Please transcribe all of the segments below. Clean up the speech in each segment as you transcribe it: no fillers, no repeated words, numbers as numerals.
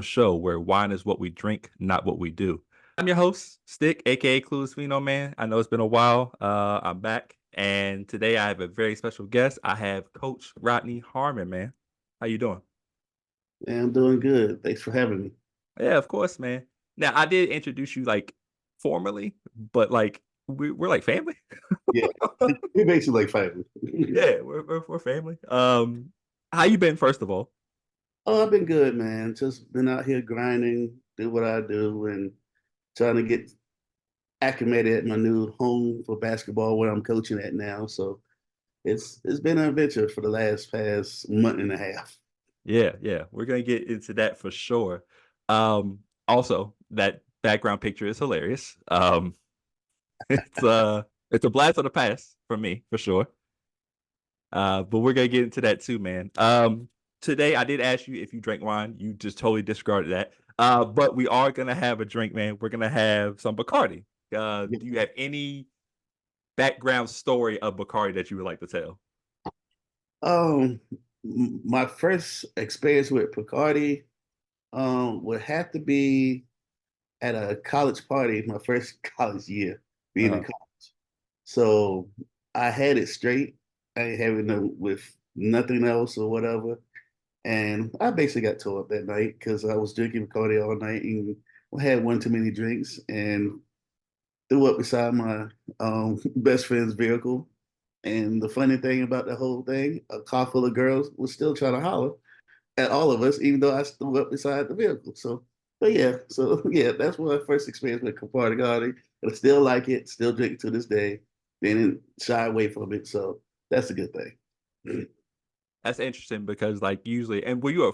Vino Show, where wine is what we drink, not what we do. I'm your host, Stick, aka Clueless Vino Man. I know it's been a while. I'm back, and today I have a very special guest. I have Coach Rodney Harmon, man. How you doing? Yeah, I'm doing good. Thanks for having me. Yeah, of course, man. Now I did introduce you like formally, but like we're like family. Yeah, we basically like family. Yeah, we're family. How you been, first of all? Oh, I've been good, man. Just been out here grinding, do what I do, and trying to get acclimated at my new home for basketball where I'm coaching at now. So it's been an adventure for the past month and a half. Yeah, yeah, we're gonna get into that for sure. Also, that background picture is hilarious. It's it's a blast of the past for me, for sure. But we're gonna get into that too, man. Today I did ask you if you drank wine. You just totally discarded that. But we are gonna have a drink, man. We're gonna have some Bacardi. Do you have any background story of Bacardi that you would like to tell? Um, my first experience with Bacardi would have to be at a college party, my first college year, being in Uh, college. So I had it straight. I ain't having no with nothing else or whatever. And I basically got tore up that night because I was drinking Bacardi all night and had one too many drinks and threw up beside my best friend's vehicle. And the funny thing about the whole thing, a car full of girls was still trying to holler at all of us, even though I threw up beside the vehicle. So that's my first experience with Bacardi. And I still like it, still drink it to this day. Didn't shy away from it, so that's a good thing. that's interesting because like usually, and were you a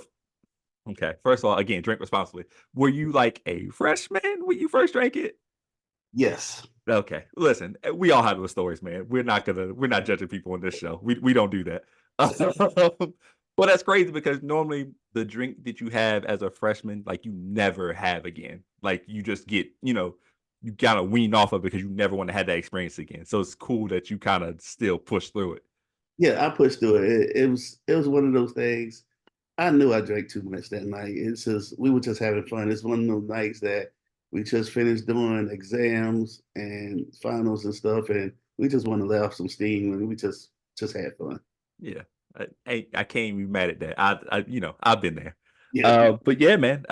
okay? First of all, again, drink responsibly. Were you like a freshman when you first drank it? Yes. Okay, listen, we all have those stories, man. We're not judging people on this show. We don't do that. But that's crazy because normally the drink that you have as a freshman, like you never have again. Like you just get, you kind of wean off of it because you never want to have that experience again. So it's cool that you kind of still push through it. Yeah, I pushed through it. It was one of those things. I knew I drank too much that night. It's just we were just having fun. It's one of those nights that we just finished doing exams and finals and stuff, and we just want to let off some steam and we just had fun. Yeah, I can't even be mad at that. I've been there. Yeah. But yeah, man.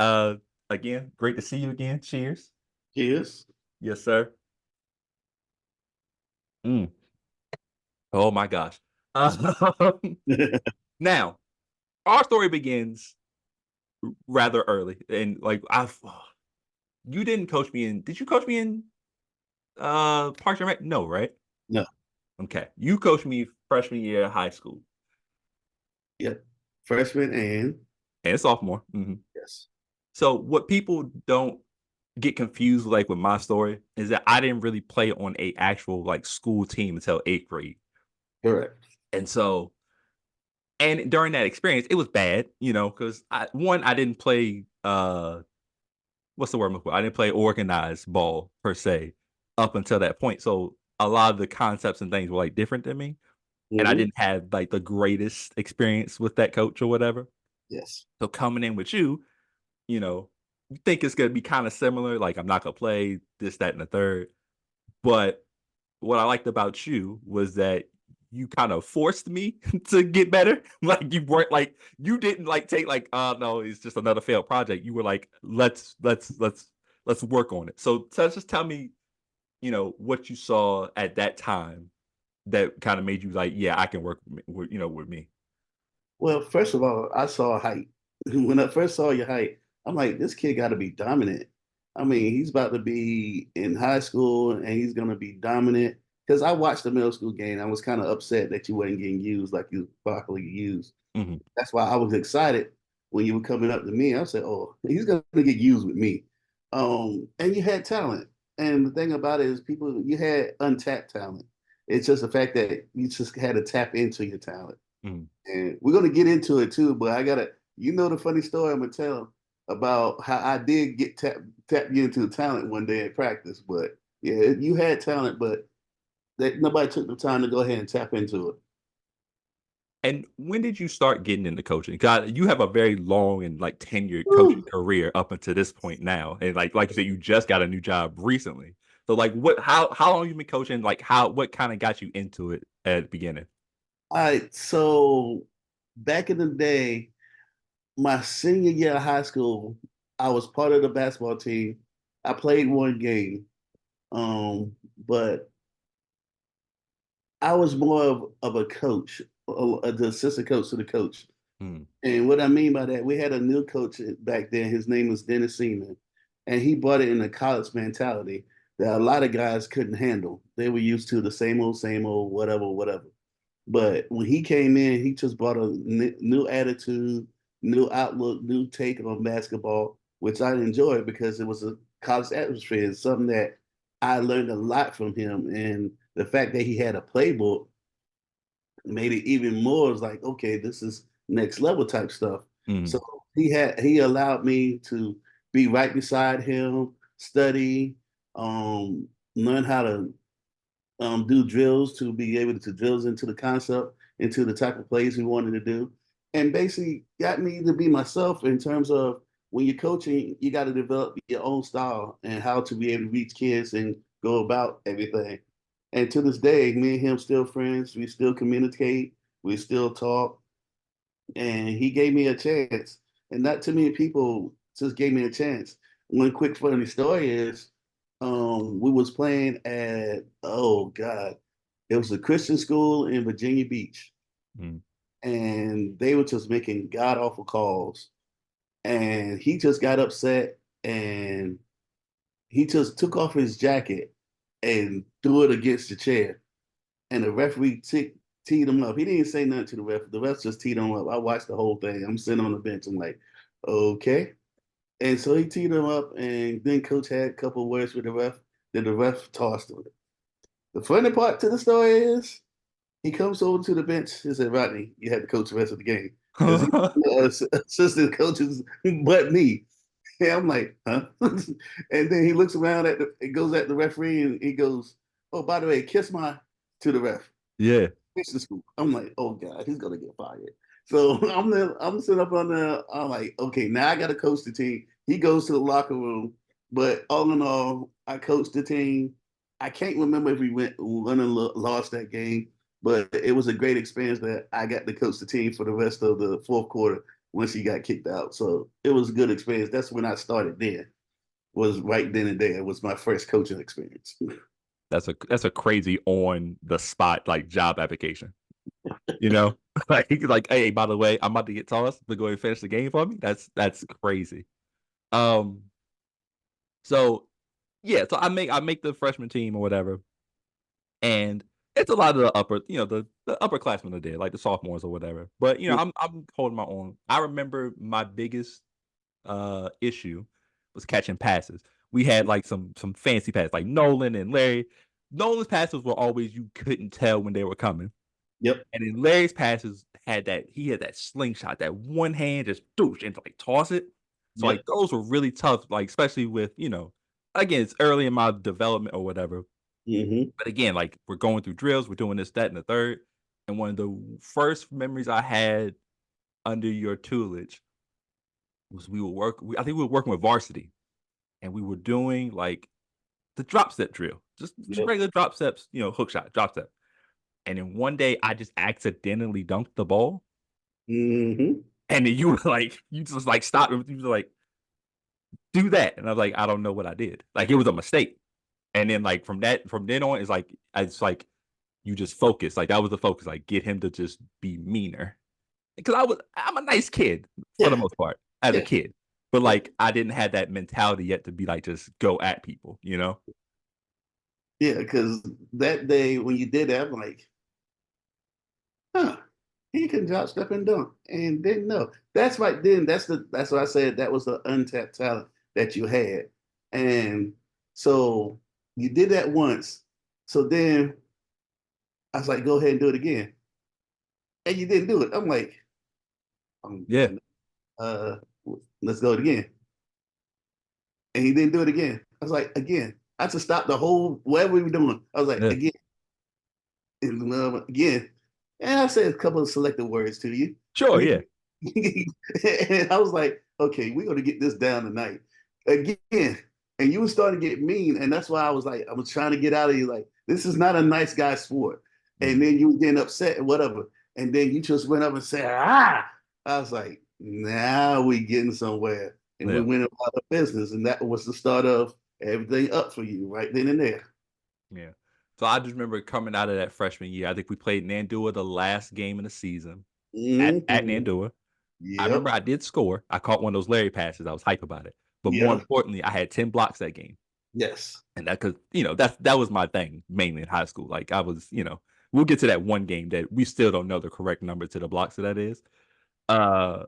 Again, great to see you again. Cheers. Cheers. Yes, sir. Mm. Oh my gosh. Now, our story begins rather early, and like you didn't coach me in. Did you coach me in Parks and Rec? No, right? No. Okay, you coached me freshman year of high school Yep. Freshman and and sophomore. Mhm. yes. So what people don't get confused like with my story is that I didn't really play on a actual like school team until eighth grade, Correct. and so and during that experience, it was bad, because I didn't play what's the word I'm looking for? I didn't play organized ball per se up until that point. So a lot of the concepts and things were like different than me. And I Hmm. didn't have like the greatest experience with that coach or whatever. Yes. So coming in with you know, you think it's gonna be kind of similar. Like I'm not gonna play this, that, and the third. But what I liked about you was that you kind of forced me to get better. Like you weren't like you didn't like take like, oh no, it's just another failed project. You were like, let's work on it. So just tell me, what you saw at that time that kind of made you like, yeah, I can work with me. Well, first of all, I saw height. When I first saw your height, I'm like, this kid got to be dominant. I mean, he's about to be in high school and he's going to be dominant. Because I watched the middle school game. I was kind of upset that you wasn't getting used like you properly used. Hmm. That's why I was excited when you were coming up to me. I said, oh, he's going to get used with me. And you had talent. And the thing about it is, you had untapped talent. It's just the fact that you just had to tap into your talent. Hmm. And we're gonna get into it too, but I gotta, the funny story I'm gonna tell about how I did get tap you into talent one day at practice. But yeah, you had talent, but nobody took the time to go ahead and tap into it. And when did you start getting into coaching? God, you have a very long and like tenured coaching Woo. career up until this point now, and like you said, you just got a new job recently. So like, what? How long you been coaching? Like, what kind of got you into it at the beginning? All right, so back in the day, my senior year of high school, I was part of the basketball team. I played one game, but I was more of a coach, the assistant coach to the coach. Hmm. And what I mean by that, we had a new coach back then. His name was Dennis Seaman, and he brought it in a college mentality that a lot of guys couldn't handle. They were used to the same old, whatever, whatever. But when he came in, he just brought a new attitude, new outlook, new take on basketball, which I enjoyed because it was a college atmosphere. It's something that I learned a lot from him. And the fact that he had a playbook made it even more. It was like, okay, this is next level type stuff. Hmm. So he allowed me to be right beside him, study, um, learn how to do drills to be able to drills into the concept, into the type of plays we wanted to do, and basically got me to be myself in terms of when you're coaching, you got to develop your own style and how to be able to reach kids and go about everything. And to this day, me and him still friends. We still communicate. We still talk. And he gave me a chance. And not too many people just gave me a chance. One quick funny story is we was playing at, oh God, it was a Christian school in Virginia Beach. Hmm. And they were just making god awful calls. And he just got upset and he just took off his jacket and threw it against the chair. And the referee teed him up. He didn't say nothing to the ref. The ref just teed him up. I watched the whole thing. I'm sitting on the bench. I'm like, okay. And so he teed him up, and then coach had a couple of words with the ref. Then the ref tossed him. The funny part to the story is he comes over to the bench. He said, Rodney, you had to coach the rest of the game because he assistant coaches but me. And I'm like, huh? And then he looks around it goes at the referee and he goes, oh, by the way, kiss my to the ref. Yeah. Business school. I'm like, oh God, he's gonna get fired. So I'm sitting up on the. I'm like, okay, now I got to coach the team. He goes to the locker room, but all in all, I coached the team. I can't remember if we won and lost that game, but it was a great experience that I got to coach the team for the rest of the fourth quarter once he got kicked out. So it was a good experience. That's when I started there. Was right then and there. It was my first coaching experience. That's a crazy on the spot like job application. You know, like hey, by the way, I'm about to get tossed, but go ahead and finish the game for me. That's crazy. Um, so yeah, so I make the freshman team or whatever, and it's a lot of the upper, the upperclassmen are there, like the sophomores or whatever. But I'm holding my own. I remember my biggest issue was catching passes. We had like some fancy passes, like Nolan and Larry. Nolan's passes were always you couldn't tell when they were coming. Yep. And then Larry's passes he had that slingshot, that one hand just doosh and like toss it. So like Yep. those were really tough, like especially with, again, it's early in my development or whatever. Mm-hmm. But again, like we're going through drills, we're doing this, that, and the third. And one of the first memories I had under your tutelage was I think we were working with varsity and we were doing like the drop step drill. Just Yep. regular drop steps, hook shot, drop step. And then one day I just accidentally dunked the ball. Mm-hmm. And then you were like, you just like stopped and you were like, do that. And I was like, I don't know what I did. Like it was a mistake. And then like from then on, it's like you just focus. Like that was the focus. Like get him to just be meaner. Because I'm a nice kid for the Yeah. most part as a Yeah. kid. But Yeah. like I didn't have that mentality yet to be like just go at people, Yeah, because that day when you did that, I'm like, huh, he can drop, step, and dunk, and didn't know. That's right then. That's what I said. That was the untapped talent that you had, and so you did that once. So then I was like, go ahead and do it again, and you didn't do it. I'm like, I'm Yeah. done. Let's go again, and he didn't do it again. I was like, again. I just stopped the whole whatever we were doing. I was like, Yeah. again, and again. And I said a couple of selected words to you. Sure, And yeah. I was like, okay, we're gonna get this down tonight. Again. And you were starting to get mean. And that's why I was like, I was trying to get out of you, like, this is not a nice guy sport. And Mhm. then you were getting upset and whatever. And then you just went up and said, ah. I was like, now we getting somewhere. And we Yeah. went about the business. And that was the start of everything up for you right then and there. Yeah. So I just remember coming out of that freshman year. I think we played Nandua the last game of the season at Mm-hmm. Nandua. I Yep. remember I did score. I caught one of those Larry passes. I was hype about it. But more Yeah. importantly, I had 10 blocks that game. Yes. And that cuz that was my thing mainly in high school. Like I was, we'll get to that one game that we still don't know the correct number to the blocks that is. Uh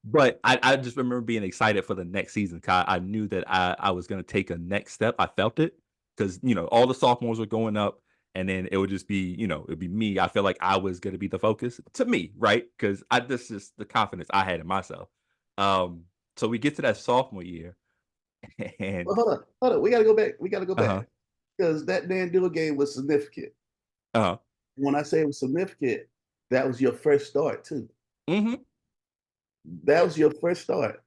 but I just remember being excited for the next season. 'Cause I knew that I was gonna take a next step. I felt it because all the sophomores were going up, and then it would just be, it'd be me. I feel like I was gonna be the focus to me, right? Because I this is the confidence I had in myself. Um, so we get to that sophomore year, Well, and hold on. Hold on. We gotta go back. We gotta go uh-huh, back. Because that Dan Dill game was significant. uh-huh. When I say it was significant, that was your first start too. Mhm. That was your first start.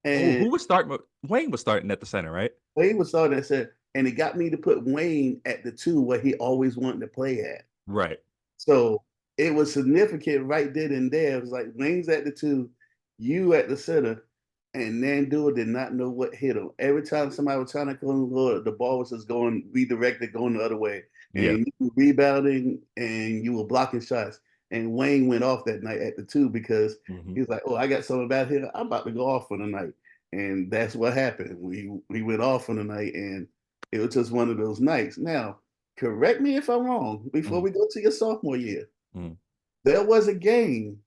Oh, And who was starting? Wayne was starting at the center, right? Wayne was starting and said, and it got me to put Wayne at the two where he always wanted to play at. Right. So it was significant right then and there. It was like Wayne's at the two, you at the center, and Nandua did not know what hit him. Every time somebody was trying to go, the ball was just going redirected, going the other way. Yeah. And you were rebounding and you were blocking shots. And Wayne went off that night at the two because Mhm. he was like, oh, I got something about here. I'm about to go off for the night. And that's what happened. We went off for the night and it was just one of those nights. Now, correct me if I'm wrong before Mhm. we go to your sophomore year. Mhm. There was a game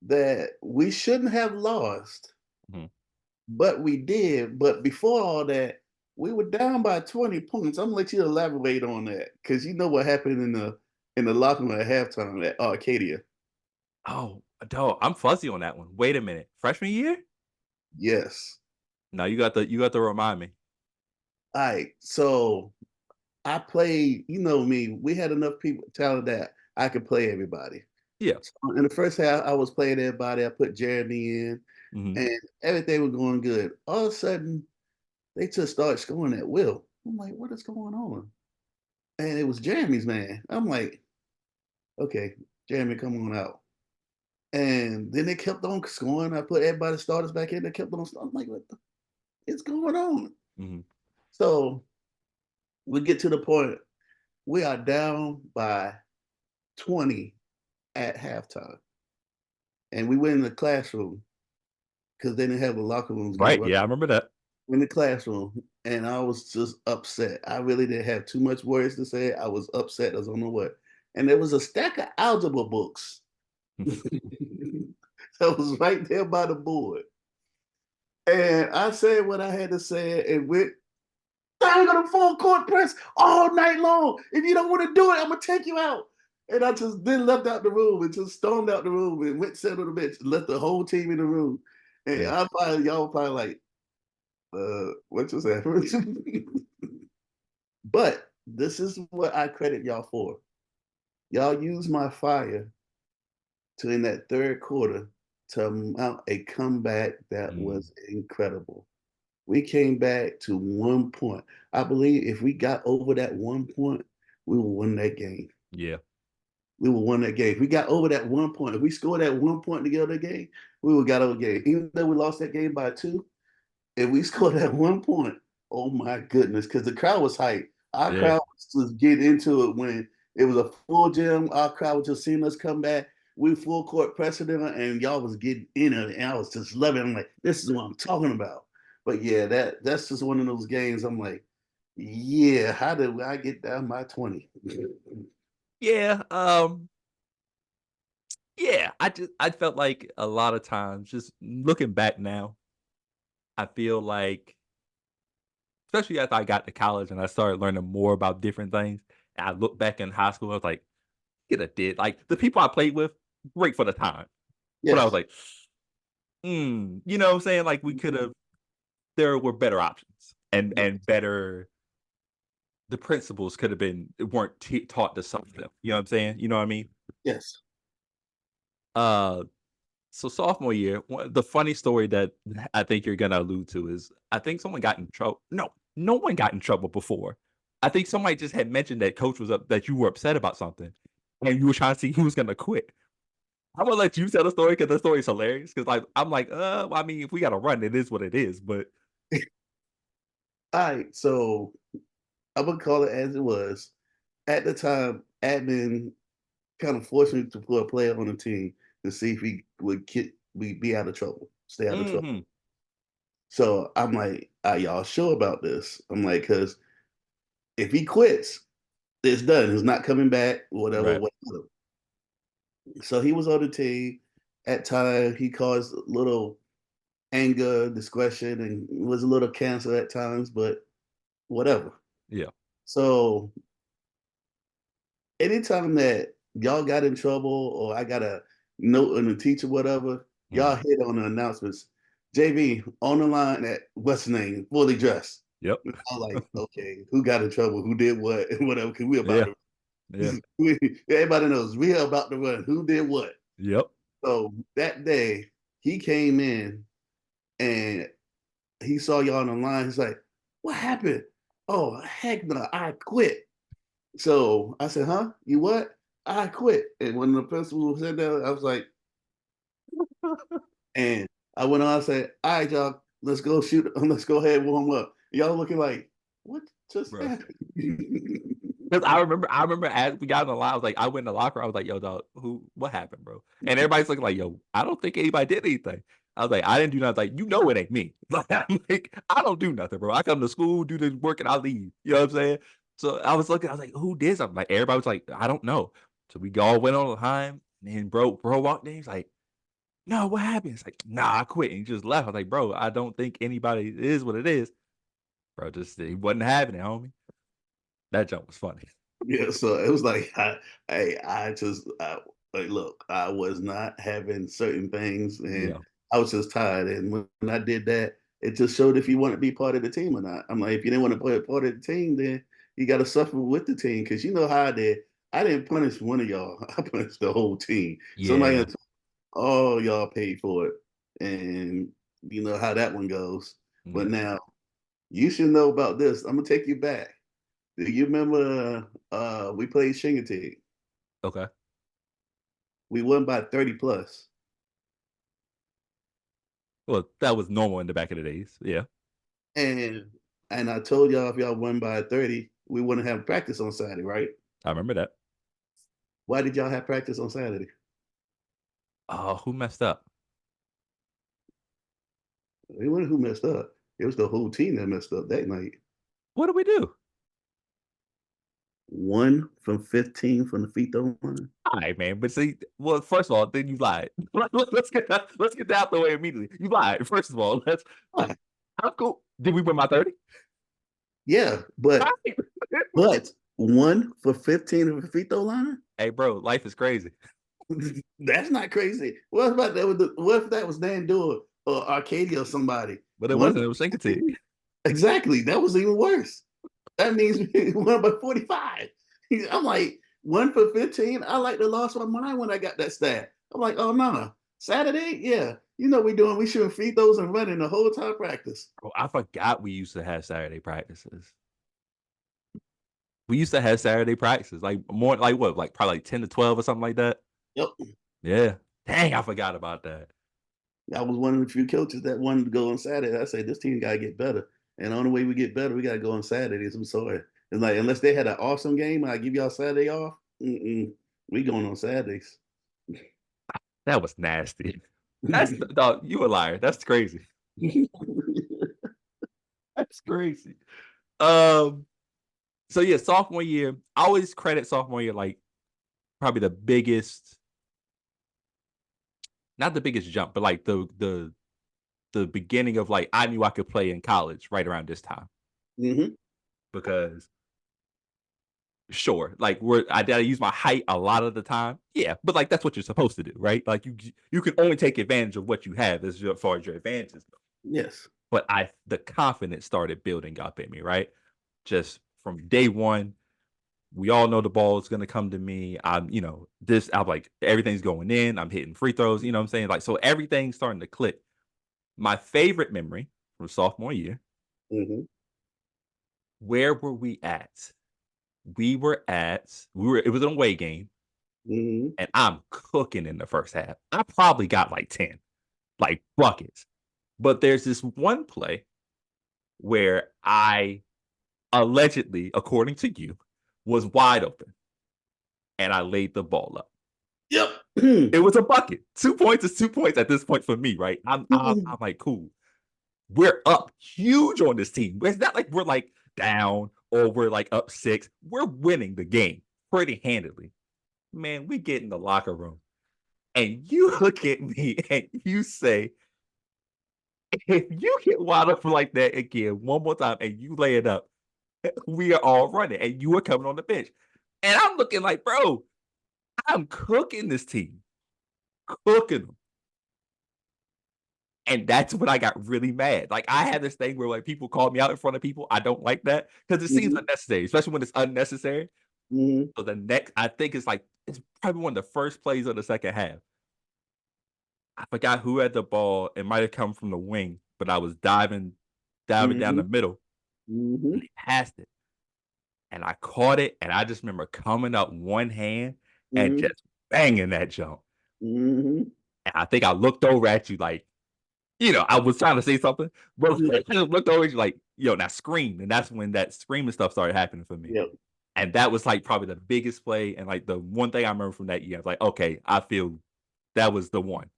that we shouldn't have lost, Mhm. but we did. But before all that, we were down by 20 points. I'm gonna let you elaborate on that because you know what happened in the locker room at halftime at Arcadia. Oh, dog, I'm fuzzy on that one. Wait a minute. Freshman year? Yes. No, you got to remind me. All right. So I played, you know me, we had enough people talent that I could play everybody. Yeah. So in the first half, I was playing everybody. I put Jeremy in, Mhm. and everything was going good. All of a sudden, they just started scoring at will. I'm like, what is going on? And it was Jeremy's man. I'm like, okay, Jeremy, come on out. And then they kept on scoring. I put everybody starters back in. They kept on scoring. I'm like, what the, is going on? Mhm. So we get to the point we are down by 20 at halftime. And we went in the classroom because they didn't have the locker rooms get Right, right yeah, I remember that. in the classroom. And I was just upset. I really didn't have too much words to say. I was upset. I don't know what. And there was a stack of algebra books that was right there by the board. And I said what I had to say and went, I'm gonna full court press all night long. If you don't want to do it, I'm gonna take you out. And I just then left out the room and just stormed out the room and went sat on the bench, and left the whole team in the room. And Yeah. y'all probably like, what just happened? But this is what I credit y'all for. Y'all used my fire to in that third quarter to mount a comeback that Mm. was incredible. We came back to 1 point. I believe if we got over that 1 point, we will win that game. Yeah. We will win that game. If we got over that 1 point, if we scored that 1 point to get out of the game, we would got over the game. Even though we lost that game by two, if we scored that 1 point, oh my goodness, because the crowd was hyped. Our Yeah. crowd was getting into it when it was a full gym. Our crowd was just seeing us come back. We full court pressing them, and y'all was getting in it, and I was just loving it. I'm like, this is what I'm talking about. But yeah, that's just one of those games. I'm like, yeah, how did I get down by 20? Yeah, yeah, I felt like a lot of times just looking back now, I feel like especially after I got to college and I started learning more about different things, and I look back in high school, I was like, "Coulda did" like, the people I played with, great for the time, but I was Yes. like, you know what I'm saying? Like, we could've there were better options and better the principles could have been weren't taught to some of them. You know what I'm saying? You know what I mean? Yes. Uh, so sophomore year, the funny story that I think you're gonna allude to is I think someone got in trouble. No, no one got in trouble before. I think somebody just had mentioned that coach was up that you were upset about something, and you were trying to see who was gonna quit. I'm gonna let you tell the story because the story is hilarious. Because like I'm like, I mean, if we got to run, it is what it is. But All right, so I'm gonna call it as it was. At the time, admin kind of forced me to put a player on the team to see if he would be out of trouble, stay out of trouble. hmm So I'm like, are y'all sure about this? I'm like, because if he quits, it's done. He's not coming back, whatever, right, whatever. So he was on the team. At time, he caused a little anger, discretion, and was a little cancer at times, but whatever. yeah, So anytime that y'all got in trouble or I got a note on the teacher, whatever, y'all mhm, hit on the announcements. JV on the line at what's the name, fully dressed. yep, I'm like, okay, who got in trouble? Who did what? And whatever. Cause we about yeah, to yeah, everybody knows we are about to run. Who did what? yep, So that day he came in and he saw y'all on the line. He's like, what happened? Oh, heck no, I quit. So I said, huh? You what? I quit. And when the principal said that, I was like, and I went on, I said, all right, y'all, let's go shoot, let's go ahead and warm up. Y'all looking like, what just bro. happened? Because I remember as we got in the line, I was like, I went in the locker, I was like, yo, dog, what happened, bro? And everybody's looking like, yo, I don't think anybody did anything. I was like, I didn't do nothing. Like, you know, it ain't me. Like, I'm like, I don't do nothing, bro. I come to school, do the work, and I leave. You know what I'm saying? So I was looking, I was like, who did something? Like, everybody was like, I don't know. So we all went on the time, and bro walked in. He's like, no, what happened? It's like, nah, I quit. And he just left. I was like, bro, I don't think anybody it is what it is. Bro, just he wasn't having it, homie. That jump was funny. Yeah, so it was like like look, I was not having certain things, and Yeah. I was just tired. And when I did that, it just showed if you want to be part of the team or not. I'm like, if you didn't want to be part of the team, then you got to suffer with the team because you know how I did. I didn't punish one of y'all. I punished the whole team. Somebody, Yeah. all y'all paid for it, and you know how that one goes. But Yeah. now you should know about this. I'm gonna take you back. Do you remember we played Shingatig? Okay. We won by 30 plus. Well, that was normal in the back of the days. Yeah. And and I told y'all if y'all won by 30, we wouldn't have practice on Saturday, right? I remember that. Why did y'all have practice on Saturday? Oh, who messed up? It wasn't who messed up. It was the whole team that messed up that night. What did we do? 1 from 15 from the free throw line. All right, man. But see, well, first of all, then you lied. Let's get that out the way immediately. You lied. First of all, Why? how cool. Did we win by 30? Yeah, Right. but 1 for 15 from the free throw line? Hey, bro, life is crazy. That's not crazy. What about that? What if that was Dan Dewar or Arcadia or somebody? But it One wasn't. It for was Shinkatig. 15? Exactly. That was even worse. That means we won by 45. I'm like, 1 for 15. I like to lost my mind when I got that stat. I'm like, oh no. Saturday? Yeah. You know we shooting free throws and running the whole time practice. Bro, I forgot we used to have Saturday practices. We used to have Saturday practices, like more like what, like probably like 10 to 12 or something like that. Yep. Yeah. Dang, I forgot about that. I was one of the few coaches that wanted to go on Saturday. I said, this team gotta get better. And the only way we get better, we gotta go on Saturdays. I'm sorry. It's like unless they had an awesome game, I give y'all Saturday off. We going on Saturdays. That was nasty. That's dog, you a liar. That's crazy. That's crazy. Um, so yeah, sophomore year, I always credit sophomore year like probably the biggest, not the biggest jump, but like the beginning of like I knew I could play in college right around this time hmm because sure, like did I use my height a lot of the time? Yeah, but like that's what you're supposed to do, right? Like you can only take advantage of what you have as far as your advantages. Yes. But the confidence started building up in me, right? Just from day one. We all know the ball is going to come to me. I'm like, everything's going in. I'm hitting free throws. You know what I'm saying? Like, so everything's starting to click. My favorite memory from sophomore year, Mm-hmm. where were we at? It was an away game, Mm-hmm. and I'm cooking in the first half. I probably got like 10, like buckets. But there's this one play where I allegedly, according to you, was wide open and I laid the ball up. Yep. It was a bucket. 2 points is 2 points at this point for me, right? I'm like, cool. We're up huge on this team. It's not like we're like down or we're like up six. We're winning the game pretty handily. Man, we get in the locker room and you look at me and you say, if you get wide open like that again one more time and you lay it up, we are all running and you are coming on the bench. And I'm looking like, bro, I'm cooking this team, cooking them. And that's when I got really mad. Like I had this thing where like people call me out in front of people. I don't like that because it seems Mm-hmm. unnecessary, especially when it's unnecessary. Mm-hmm. So the next, I think it's probably one of the first plays of the second half. I forgot who had the ball. It might have come from the wing, but I was diving down Mm-hmm. the middle, Mm-hmm. and they passed it, and I caught it, and I just remember coming up one hand and Mm-hmm. just banging that jump. Mm-hmm. And I think I looked over at you like, I was trying to say something, but I just looked over at you like, now scream. And that's when that screaming stuff started happening for me. Yep. And that was like probably the biggest play. And like the one thing I remember from that year, I was like, okay, I feel that was the one.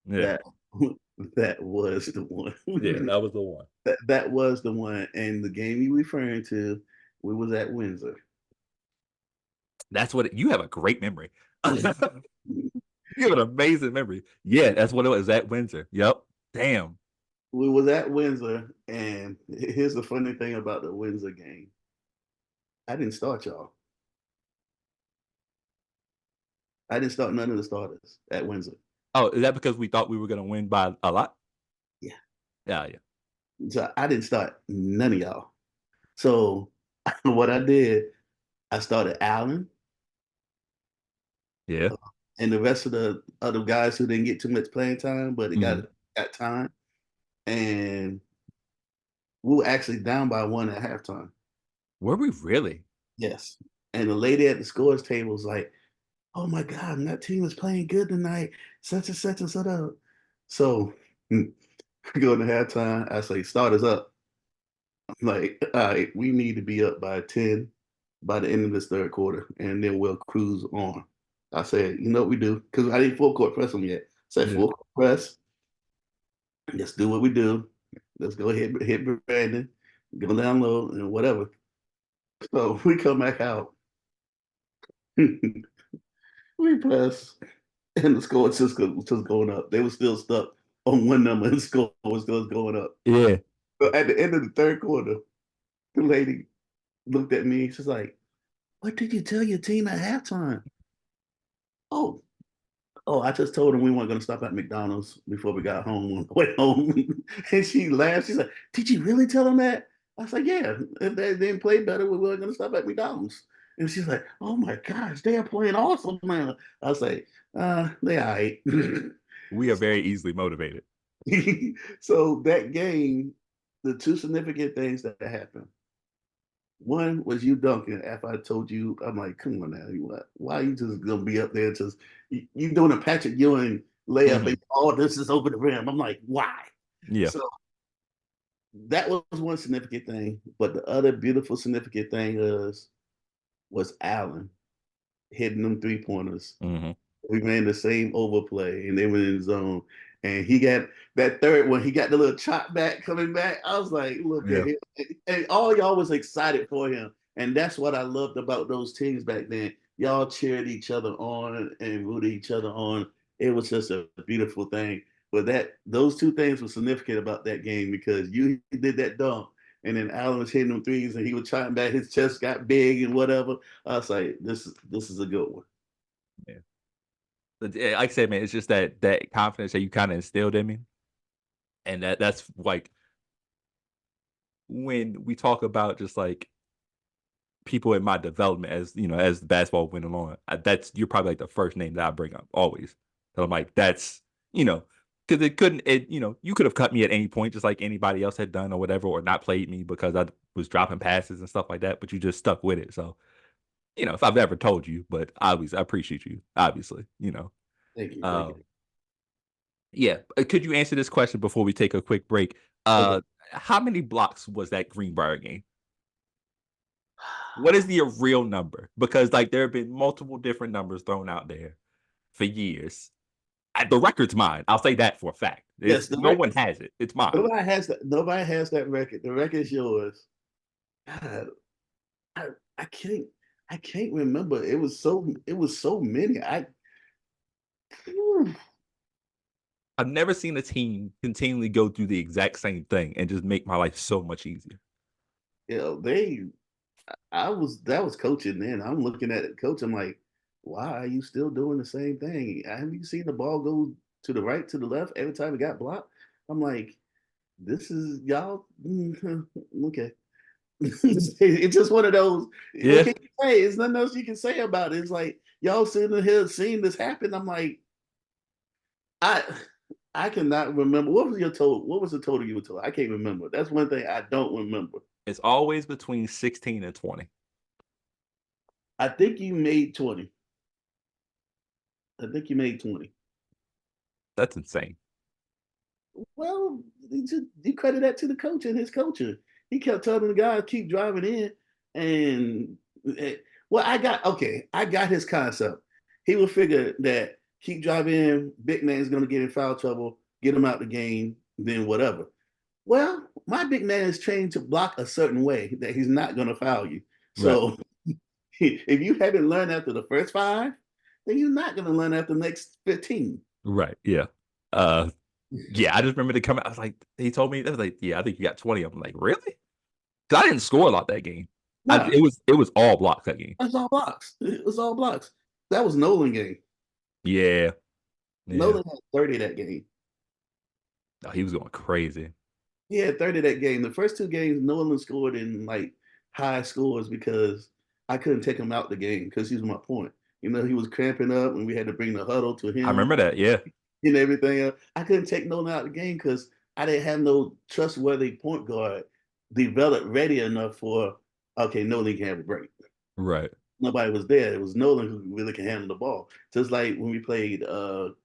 Yeah. That that was the one. Yeah, that was the one. That was the one. And the game you referring to, we was at Windsor. That's what you have a great memory. You have an amazing memory. Yeah, that's what it was at Windsor. Yep. Damn. We was at Windsor, and here's the funny thing about the Windsor game. I didn't start y'all. I didn't start none of the starters at Windsor. Oh, is that because we thought we were gonna win by a lot? Yeah. Yeah, yeah. So I didn't start none of y'all. So what I did, I started Allen Yeah. and the rest of the other guys who didn't get too much playing time, but it Mhm. got time. And we were actually down by one at halftime. Were we really? Yes. And the lady at the scores table was like, "Oh my God, that team is playing good tonight. Such and such and such up." So we go into halftime. I say, "Start us up." I'm like, all right, we need to be up by 10 by the end of this third quarter, and then we'll cruise on. I said, you know what we do? Because I didn't full court press them yet. I said, Yeah. full court press. Let's do what we do. Let's go ahead, hit Brandon, go down low, and whatever. So we come back out. We press, and the score just going up. They were still stuck on one number, and the score was still going up. Yeah. So at the end of the third quarter, the lady looked at me. She's like, "What did you tell your team at halftime?" Oh, I just told him we weren't going to stop at McDonald's before we got home on the way home. And she laughed. She's like, "Did you really tell him that?" I was like, "Yeah, if they didn't play better, we weren't going to stop at McDonald's." And she's like, "Oh my gosh, they are playing awesome, man." I was like, they all right. We are very easily motivated. So that game, the two significant things that happened. One was you dunking after I told you, I'm like, come on now, why are you just gonna be up there just you doing a Patrick Ewing layup Mhm. and all this is over the rim. I'm like, why? Yeah. So that was one significant thing. But the other beautiful significant thing was Allen hitting them 3 pointers. Mhm. We ran the same overplay and they were in the zone. And he got that third one, he got the little chop back coming back. I was like, look at Yeah. him. And all y'all was excited for him. And that's what I loved about those teams back then. Y'all cheered each other on and rooted each other on. It was just a beautiful thing. But those two things were significant about that game because you did that dunk and then Allen was hitting them threes and he was trying back, his chest got big and whatever. I was like, this is a good one. Yeah. But, yeah, like I said, man, it's just that confidence that you kind of instilled in me, and that's like when we talk about just like people in my development as as the basketball went along, that's you're probably like the first name that I bring up always. So I'm like, that's because it couldn't it you could have cut me at any point just like anybody else had done or whatever, or not played me because I was dropping passes and stuff like that, but you just stuck with it. So if I've ever told you, but obviously I appreciate you, obviously. Thank you, thank you. Um, yeah. Could you answer this question before we take a quick break? Okay. How many blocks was that Greenbrier game? What is the real number? Because like there have been multiple different numbers thrown out there for years. The record's mine. I'll say that for a fact. Yes, It's no one has it. It's mine. nobody has that. Nobody has that record. The record is yours. God, I, I can't. I can't remember. It was so. It was so many. Whew, I've never seen a team continually go through the exact same thing and just make my life so much easier. they. I was that was coaching then. I'm looking at it, coach. I'm like, why are you still doing the same thing? Have you seen the ball go to the right, to the left every time it got blocked? I'm like, this is y'all. Okay. It's just one of those. What Yeah. can you say? There's nothing else you can say about it. It's like y'all sitting here seeing this happen. I'm like, I I cannot remember. What was your total? What was the total you were told? I can't remember. That's one thing I don't remember. It's always between 16 and 20. I think you made 20. I think you made 20. That's insane. Well, you credit that to the coach and his coaching. He kept telling the guys keep driving in, and well, I got his concept. He would figure that keep driving in, big man's gonna get in foul trouble, get him out the game, then whatever. Well, my big man is trained to block a certain way that he's not gonna foul you. Right. So if you haven't learned after the first five, then you're not gonna learn after the next 15. Right. Yeah. Uh yeah, I just remember to come out. I was like, he told me that was like, yeah, I think you got 20. I'm like, really? Because I didn't score a lot that game. Nah, It was all blocks that game. that's all blocks. It was all blocks. That was Nolan game. Yeah. Yeah. Nolan had 30 that game. No, he was going crazy. He had 30 that game. The first two games, Nolan scored in like high scores because I couldn't take him out the game because he was my point. He was cramping up and we had to bring the huddle to I him remember that. Yeah. and everything else. I couldn't take Nolan out the game because I didn't have no trustworthy point guard developed ready enough for, okay, Nolan can have a break. Right. Nobody was there. It was Nolan who really can handle the ball. Just like when we played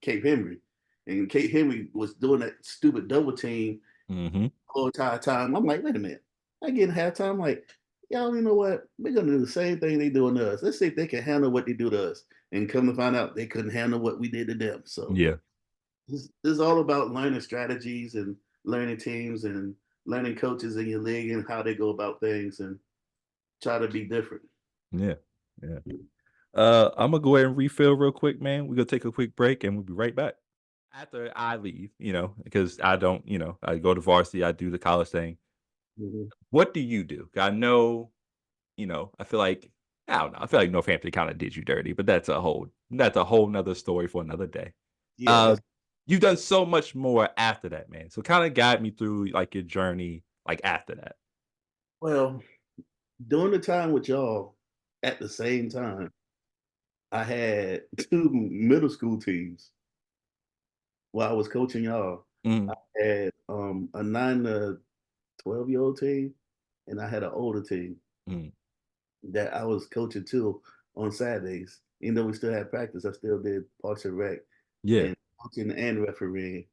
Cape Henry, and Cape Henry was doing that stupid double team Hmm. the whole entire time. I'm like, wait a minute. I get in halftime. I'm like, y'all, you know what? We're gonna do the same thing they doing to us. Let's see if they can handle what they do to us. And come to find out, they couldn't handle what we did to them. So Yeah. this is all about learning strategies and learning teams and learning coaches in your league and how they go about things and try to be different. Yeah. Yeah. I'm gonna go ahead and refill real quick, man. We're gonna take a quick break and we'll be right back. After I leave, because I don't, I go to varsity, I do the college thing. Mhm. What do you do? I know, I feel like I don't know. I feel like Northampton kind of did you dirty, but that's a whole nother story for another day. Yeah, Uh, that's you've done so much more after that, man. So kind of guide me through like your journey, like after that. well, during the time with y'all at the same time, I had two middle school teams while I was coaching y'all. I Mm, had a 9 to 12-year-old team, and I had an older team mm, that I was coaching too on Saturdays. Even though we still had practice, I still did Parks and Rec yeah, and coaching and refereeing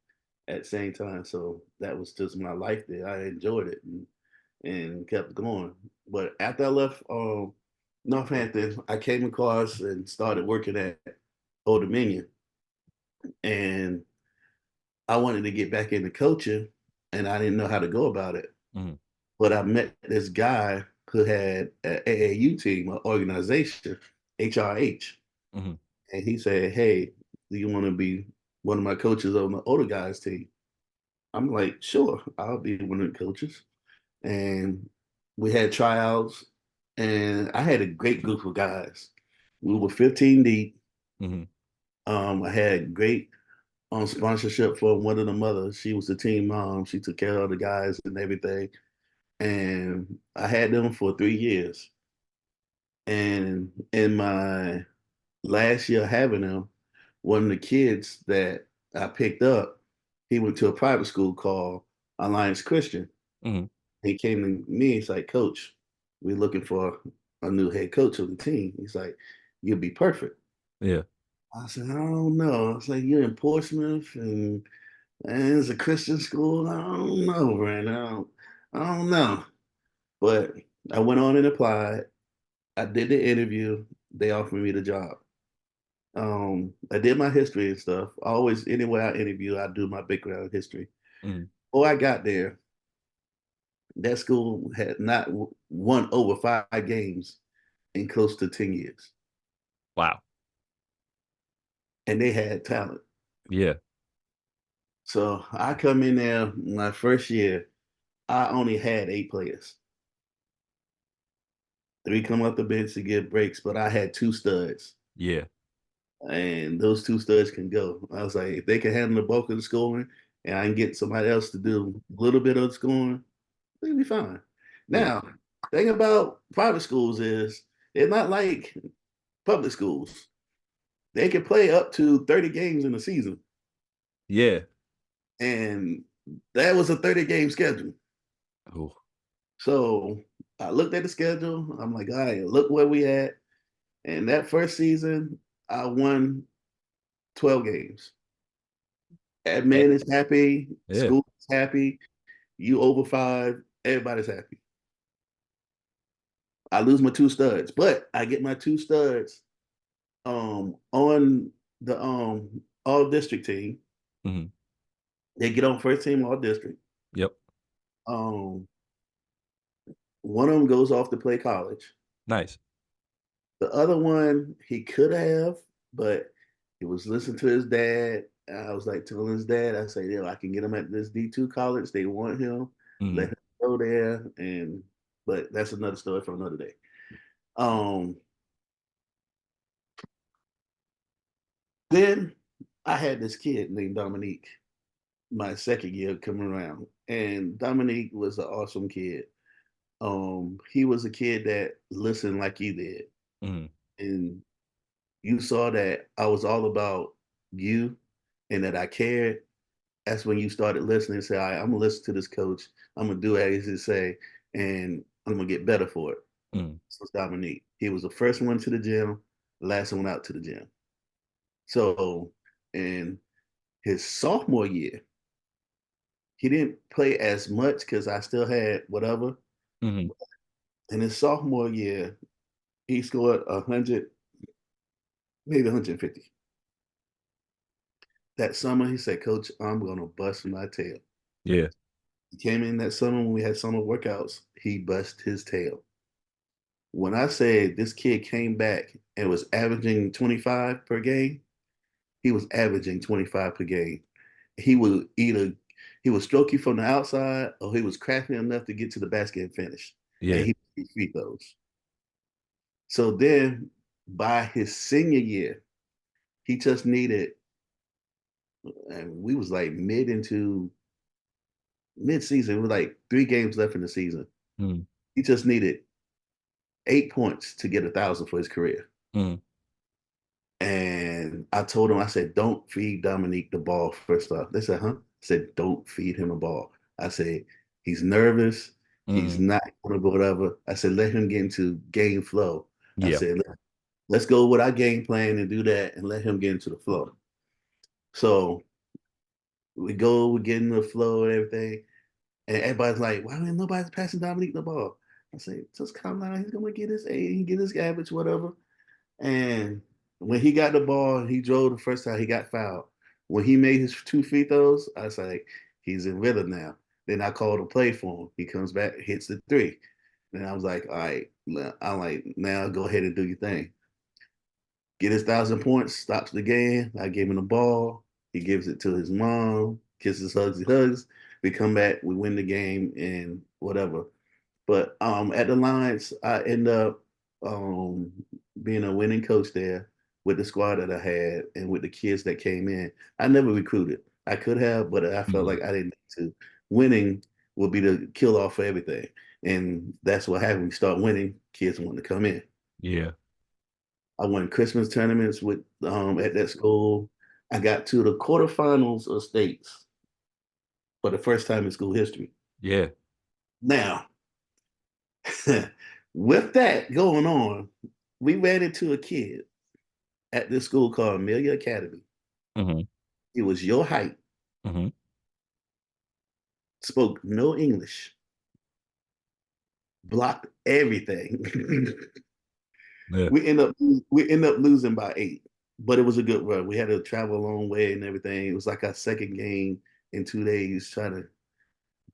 at the same time. So that was just my life there. I enjoyed it and kept going. But after I left Northampton, I came across and started working at Old Dominion. And I wanted to get back into coaching and I didn't know how to go about it. mm, But I met this guy who had an AAU team, an organization, HRH. mm, And he said, hey, do you want to be one of my coaches on the older guys team? I'm like, sure, I'll be one of the coaches. And we had tryouts, and I had a great group of guys. We were 15 deep. mm, I had great sponsorship for one of the mothers. She was the team mom. She took care of the guys and everything. and I had them for 3 years. And in my last year having them, one of the kids that I picked up, he went to a private school called Alliance Christian. Hmm. He came to me, he's like, Coach, we're looking for a new head coach of the team. He's like, you'll be perfect. Yeah. I said, I don't know. I was like, you're in Portsmouth and it's a Christian school. I don't know, Brandon. I don't know. But I went on and applied. I did the interview. They offered me the job. I did my history and stuff. Always, anywhere I interview, I do my background history. Hmm. Before I got there, that school had not won over 5 games in close to 10 years. Wow. And they had talent. Yeah. So I come in there my first year, I only had 8 players. 3 come off the bench to get breaks, but I had 2 studs. Yeah. And those 2 studs can go. I was like, if they can handle the bulk of the scoring and I can get somebody else to do a little bit of the scoring, they'll be fine. Yeah. Now, thing about private schools is they're not like public schools. They can play up to 30 games in a season. Yeah. And that was a 30 game schedule. Oh. So I looked at the schedule. I'm like, all right, look where we at. And that first season, I won 12 games. Eh, Admin is happy, Yeah. school is happy, you over five, everybody's happy. I lose my 2 studs, but I get my 2 studs on the all district team. Hmm. They get on first team all district. Yep. Um one of them goes off to play college. Nice. The other one he could have, but he was listening to his dad. I was like telling his dad, I say, I can get him at this D2 college. They want him, Hmm. let him go there. And but that's another story for another day. Um, then I had this kid named Dominique, my second year coming around. And Dominique was an awesome kid. He was a kid that listened like you did. Hmm. And you saw that I was all about you and that I cared. That's when you started listening and say, all right, I'm gonna listen to this coach. I'm gonna do as he say, and I'm gonna get better for it. Hmm. So Dominique. He was the first one to the gym, last one out to the gym. So in his sophomore year, he didn't play as much because I still had whatever. Hmm. In his sophomore year, he scored 100, maybe 150. That summer, he said, Coach, I'm gonna bust my tail. Yeah. He came in that summer when we had summer workouts. He bust his tail. When I said this kid came back and was averaging 25 per game, he was averaging 25 per game. He would either he would stroke you from the outside or he was crafty enough to get to the basket and finish. And Yeah. he would free those. So then by his senior year, he just needed, and we was like mid season, with like 3 games left in the season. Hmm. He just needed 8 points to get 1,000 for his career. Hmm. And I told him, I said, don't feed Dominique the ball first off. They said, huh? I said, don't feed him the ball. I said, he's nervous. He's Hmm. not going to go whatever. I said, let him get into game flow. I Yeah. said, let's go with our game plan and do that and let him get into the flow. So we get in the flow and everything. And everybody's like, why ain't nobody's passing Dominique the ball? I say, just calm down. He's going to get his A, he can get his average, whatever. And when he got the ball, he drove the first time, he got fouled. When he made his 2 free throws, I was like, he's in rhythm now. Then I called a play for him. He comes back, hits the 3. Then I was like, all right, I'm like, now go ahead and do your thing. Get his 1,000 points, stops the game. I gave him the ball. He gives it to his mom, kisses, hugs, he hugs. We come back, we win the game, and whatever. But at the Lions, I end up um, being a winning coach there with the squad that I had and with the kids that came in. I never recruited. I could have, but I felt Hmm. like I didn't need to. Winning would be the kill off for everything. And that's what happened. We start winning, kids want to come in. Yeah. I won Christmas tournaments with at that school. I got to the quarterfinals of states for the first time in school history. Yeah. Now, with that going on, we ran into a kid at this school called Amelia Academy. Hmm. It was your height, Hmm. spoke no English, blocked everything. Yeah. we end up we end up losing by 8, but it was a good run. We had to travel a long way and everything. It was like our second game in 2 days trying to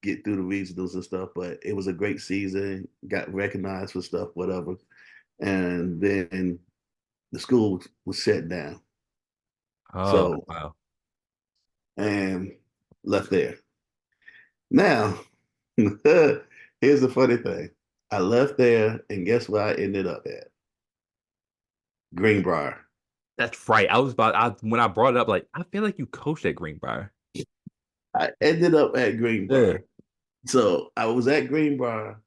get through the regionals and stuff. But it was a great season. Got recognized for stuff, whatever. And then the school was shut down. Oh, So wow. and left there. Now, here's the funny thing. I left there, and guess where I ended up at? Greenbrier. That's right. When I brought it up, like, I feel like you coached at Greenbrier. I ended up at Yeah. Greenbrier. So I was at Greenbrier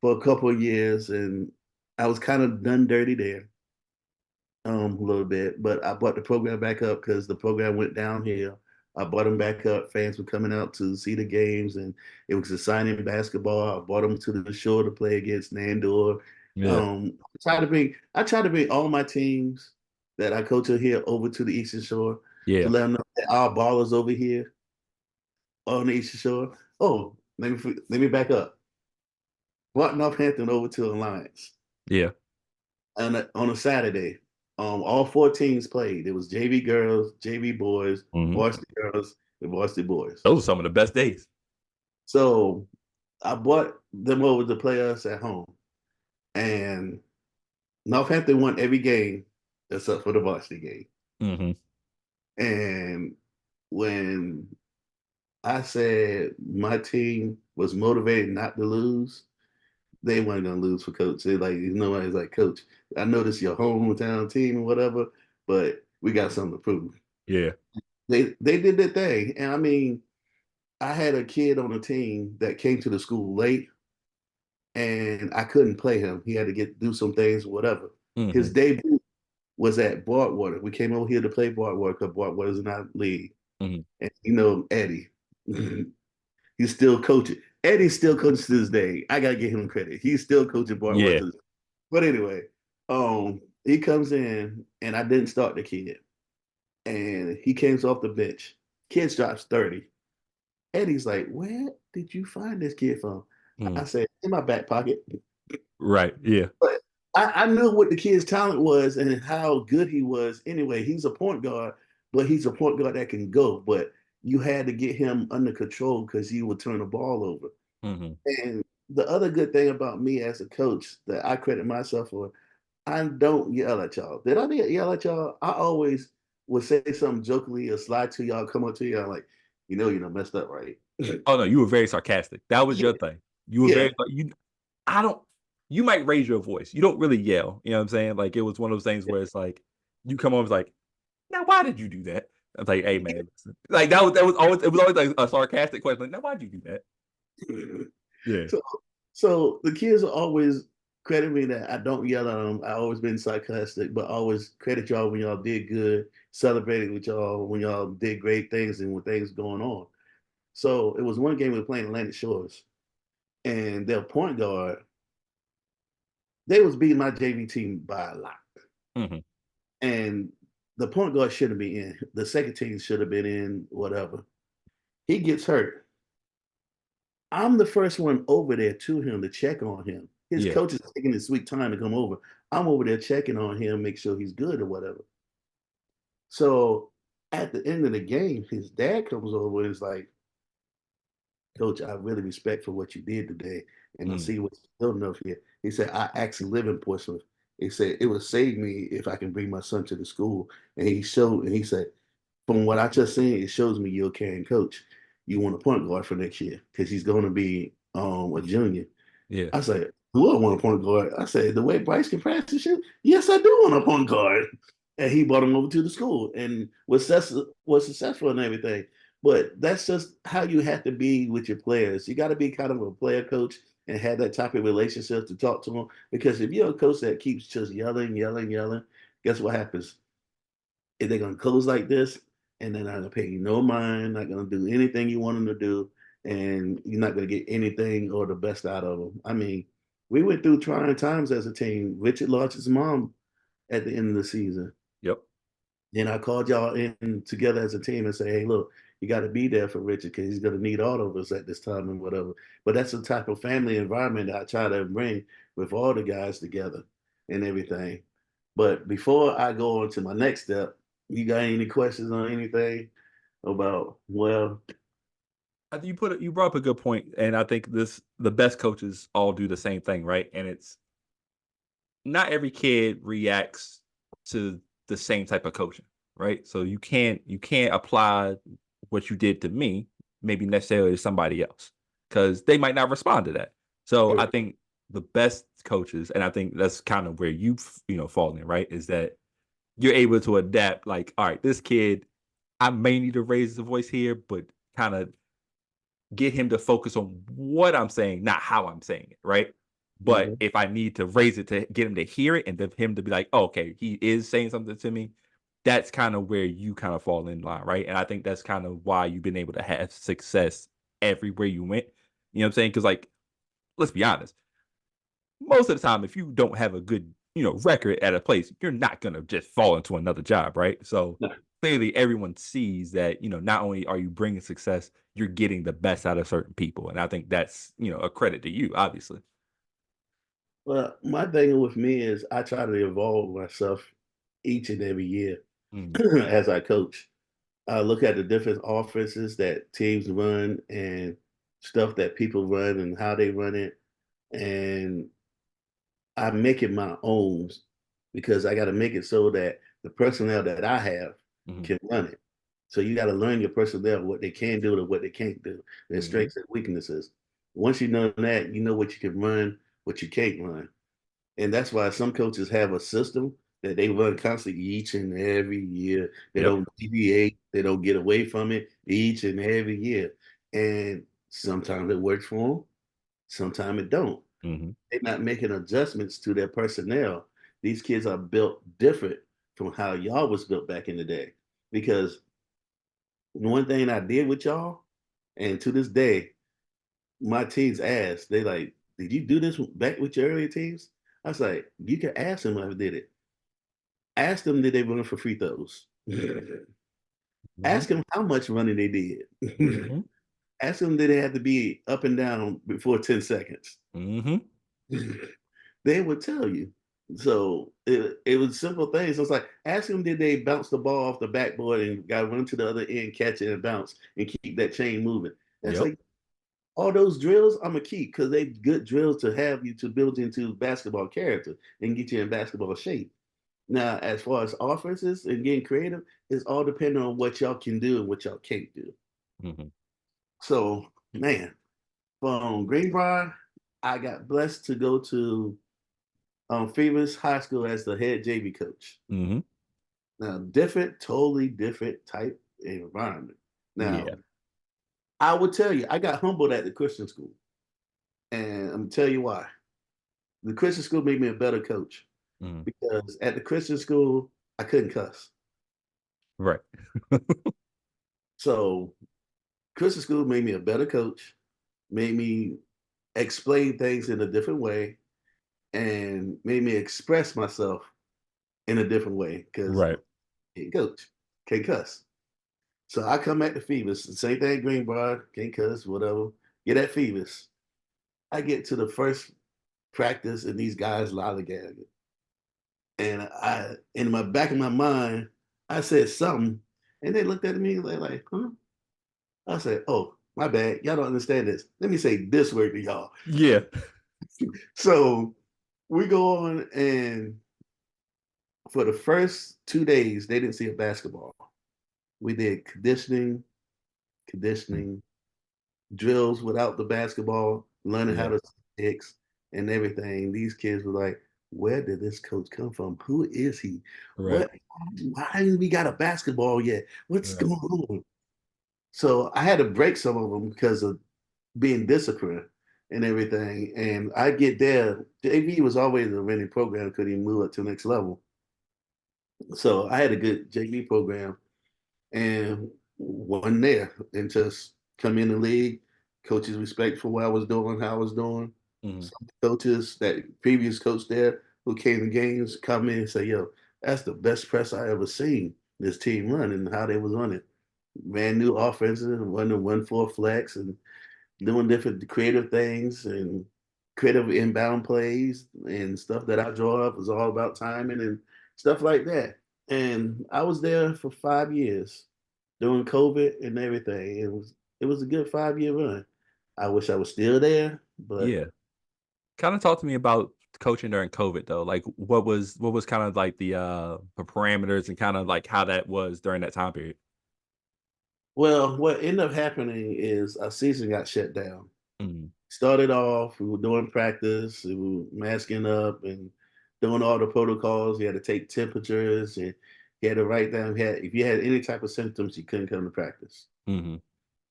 for a couple of years, and I was kind of done dirty there a little bit. But I brought the program back up because the program went downhill. I brought them back up. Fans were coming out to see the games, and it was exciting basketball. I brought them to the shore to play against Nandor. Yeah. I try to bring all my teams that I coach here over to the Eastern Shore to Yeah. let them know that our ballers over here on the Eastern Shore. Oh, let me back up. Brought Northampton over to Alliance Yeah. on a Saturday. All four teams played. It was JV girls, JV boys, Hmm. varsity girls, and varsity boys. Those are some of the best days. So I brought them over to play us at home, and Northampton won every game except for the varsity game. Hmm. And when I said my team was motivated not to lose, they weren't gonna lose for coach. They like nobody's like, coach, I know this is your hometown team or whatever, but we got something to prove. Yeah. They did their thing. And I mean, I had a kid on the team that came to the school late and I couldn't play him. He had to do some things, whatever. His Hmm. debut was at Bartwater. We came over here to play Bartwater because Bartwater's in our league. Hmm. And Eddie. He's still coaching. Eddie's still coaching to this day. I gotta give him credit. He's still coaching Yeah. Bartwater. But anyway, he comes in and I didn't start the kid. And he comes off the bench. Kid drops 30. Eddie's like, where did you find this kid from? I Hmm. said, in my back pocket. Right. Yeah. But I knew what the kid's talent was and how good he was. Anyway, he's a point guard, but he's a point guard that can go. But you had to get him under control because he would turn the ball over. Hmm. And the other good thing about me as a coach that I credit myself for, I don't yell at y'all. Did I yell at y'all? I always would say something jokingly or slide to y'all, come up to y'all like, you know messed up, right? Oh no, you were very sarcastic. That was Yeah, your thing. You were yeah, very you. I don't. You might raise your voice. You don't really yell. You know what I'm saying? Like it was one of those things where it's like you come over, it's like, now why did you do that? I was like, hey man, listen. Like that was always like a sarcastic question. Like, now why'd you do that? Yeah. So, so the kids will always credit me that I don't yell at them. I always been sarcastic, but always credit y'all when y'all did good, celebrated with y'all when y'all did great things and when things going on. So it was one game we were playing Atlantic Shores, and their point guard, they was beating my JV team by a lot. Hmm. And the point guard shouldn't be in. The second team should have been in, whatever. He gets hurt. I'm the first one over there to him to check on him. His Yeah. coach is taking his sweet time to come over. I'm over there checking on him, make sure he's good or whatever. So at the end of the game, his dad comes over and is like, Coach, I really respect for what you did today, and I Mm. see what's building up here. He said, I actually live in Portsmouth. He said, it would save me if I can bring my son to the school. And he said, from what I just seen, it shows me you're a caring coach. You want a point guard for next year because he's going to be a junior. Yeah. I said, who I want a point guard? I said, the way Bryce can practice and shoot, yes, I do want a point guard. And he brought him over to the school and was successful and everything. But that's just how you have to be with your players. You got to be kind of a player coach and have that type of relationship to talk to them. Because if you're a coach that keeps just yelling, yelling, yelling, guess what happens? If they're gonna close like this, and they're not gonna pay you no mind, not gonna do anything you want them to do, and you're not gonna get anything or the best out of them. I mean, we went through trying times as a team. Richard lost his mom at the end of the season. Yep. Then I called y'all in together as a team and say, hey, look, you got to be there for Richard because he's going to need all of us at this time and whatever. But that's the type of family environment that I try to bring with all the guys together and everything. But before I go on to my next step, you got any questions on anything about, well, I think you brought up a good point, and I think the best coaches all do the same thing, right? And it's not every kid reacts to the same type of coaching, right? So you can't apply what you did to me, maybe necessarily to somebody else, because they might not respond to that. So I think the best coaches, and I think that's kind of where fall in, right? Is that you're able to adapt. Like, all right, this kid, I may need to raise the voice here, but kind of get him to focus on what I'm saying, not how I'm saying it, right? But mhm. if I need to raise it to get him to hear it and then him to be like, oh, okay, he is saying something to me, that's kind of where you kind of fall in line, right? And I think that's kind of why you've been able to have success everywhere you went. You know what I'm saying? Because, like, let's be honest, most of the time, if you don't have a good, record at a place, you're not gonna just fall into another job, right? So No. clearly, everyone sees that, not only are you bringing success, you're getting the best out of certain people, and I think that's, a credit to you, obviously. Well, my thing with me is I try to evolve myself each and every year Mm, as I coach. I look at the different offenses that teams run and stuff that people run and how they run it, and I make it my own because I got to make it so that the personnel that I have mhm, can run it. So you got to learn your personnel what they can do and what they can't do, their mhm, strengths and weaknesses. Once you know that, you know what you can run, what you can't run. And that's why some coaches have a system that they run constantly each and every year. They yep, don't deviate, they don't get away from it each and every year. And sometimes it works for them, sometimes it don't. mhm, They're not making adjustments to their personnel. These kids are built different from how y'all was built back in the day. Because one thing I did with y'all, and to this day, my teams ask, they like, did you do this back with your earlier teams? I was like, you can ask them if I did it. Ask them did they run for free throws. mhm, Ask them how much running they did. mhm, Ask them did they have to be up and down before 10 seconds. mhm, They would tell you. So it was simple things. So it's like ask them did they bounce the ball off the backboard and got run to the other end, catch it and bounce and keep that chain moving. That's yep, like all those drills I'm gonna keep because they good drills to have you to build into basketball character and get you in basketball shape. Now, as far as offenses and getting creative, it's all depending on what y'all can do and what y'all can't do. mhm, So, man, from Greenbrier, I got blessed to go to Phoenix High School as the head JV coach. mhm, Now, different, totally different type environment. Now, yeah, I would tell you, I got humbled at the Christian school, and I'm gonna tell you why. The Christian school made me a better coach mhm, because at the Christian school, I couldn't cuss. right, So Christian school made me a better coach, made me explain things in a different way, and made me express myself in a different way because right, can't coach, can't cuss. So I come back to Phoebus, the same thing, Greenbrier, can't cuss, whatever. Get at Phoebus. I get to the first practice and these guys lollygagging. And I, in my back of my mind, I said something, and they looked at me like, huh? I said, oh, my bad. Y'all don't understand this. Let me say this word to y'all. yeah, So we go on, and for the first 2 days, they didn't see a basketball. We did mm, conditioning, drills without the basketball, learning how yeah, to fix and everything. These kids were like, where did this coach come from? Who is he? right, What? Why didn't we got a basketball yet? What's right, going on? So I had to break some of them because of being disciplined. and everything. And I get there. JV was always a winning program, couldn't even move up to the next level. So I had a good JV program and wasn't there and just come in the league. Coaches respect for what I was doing, how I was doing. Mhm. Some coaches, that previous coach there who came to games, come in and say, "Yo, that's the best press I ever seen this team run and how they was running. Ran new offenses, running 1-4 flex and doing different creative things and creative inbound plays and stuff that I draw up was all about timing and stuff like that." And I was there for 5 years during COVID and everything. It was a good 5 year run. I wish I was still there, but Yeah. Kinda talk to me about coaching during COVID though. Like, what was kind of like the parameters and kinda like how that was during that time period? well, what ended up happening is our season got shut down. Mhm. Started off, we were doing practice, we were masking up and doing all the protocols. You had to take temperatures and you had to write down if you had any type of symptoms, you couldn't come to practice. Mhm.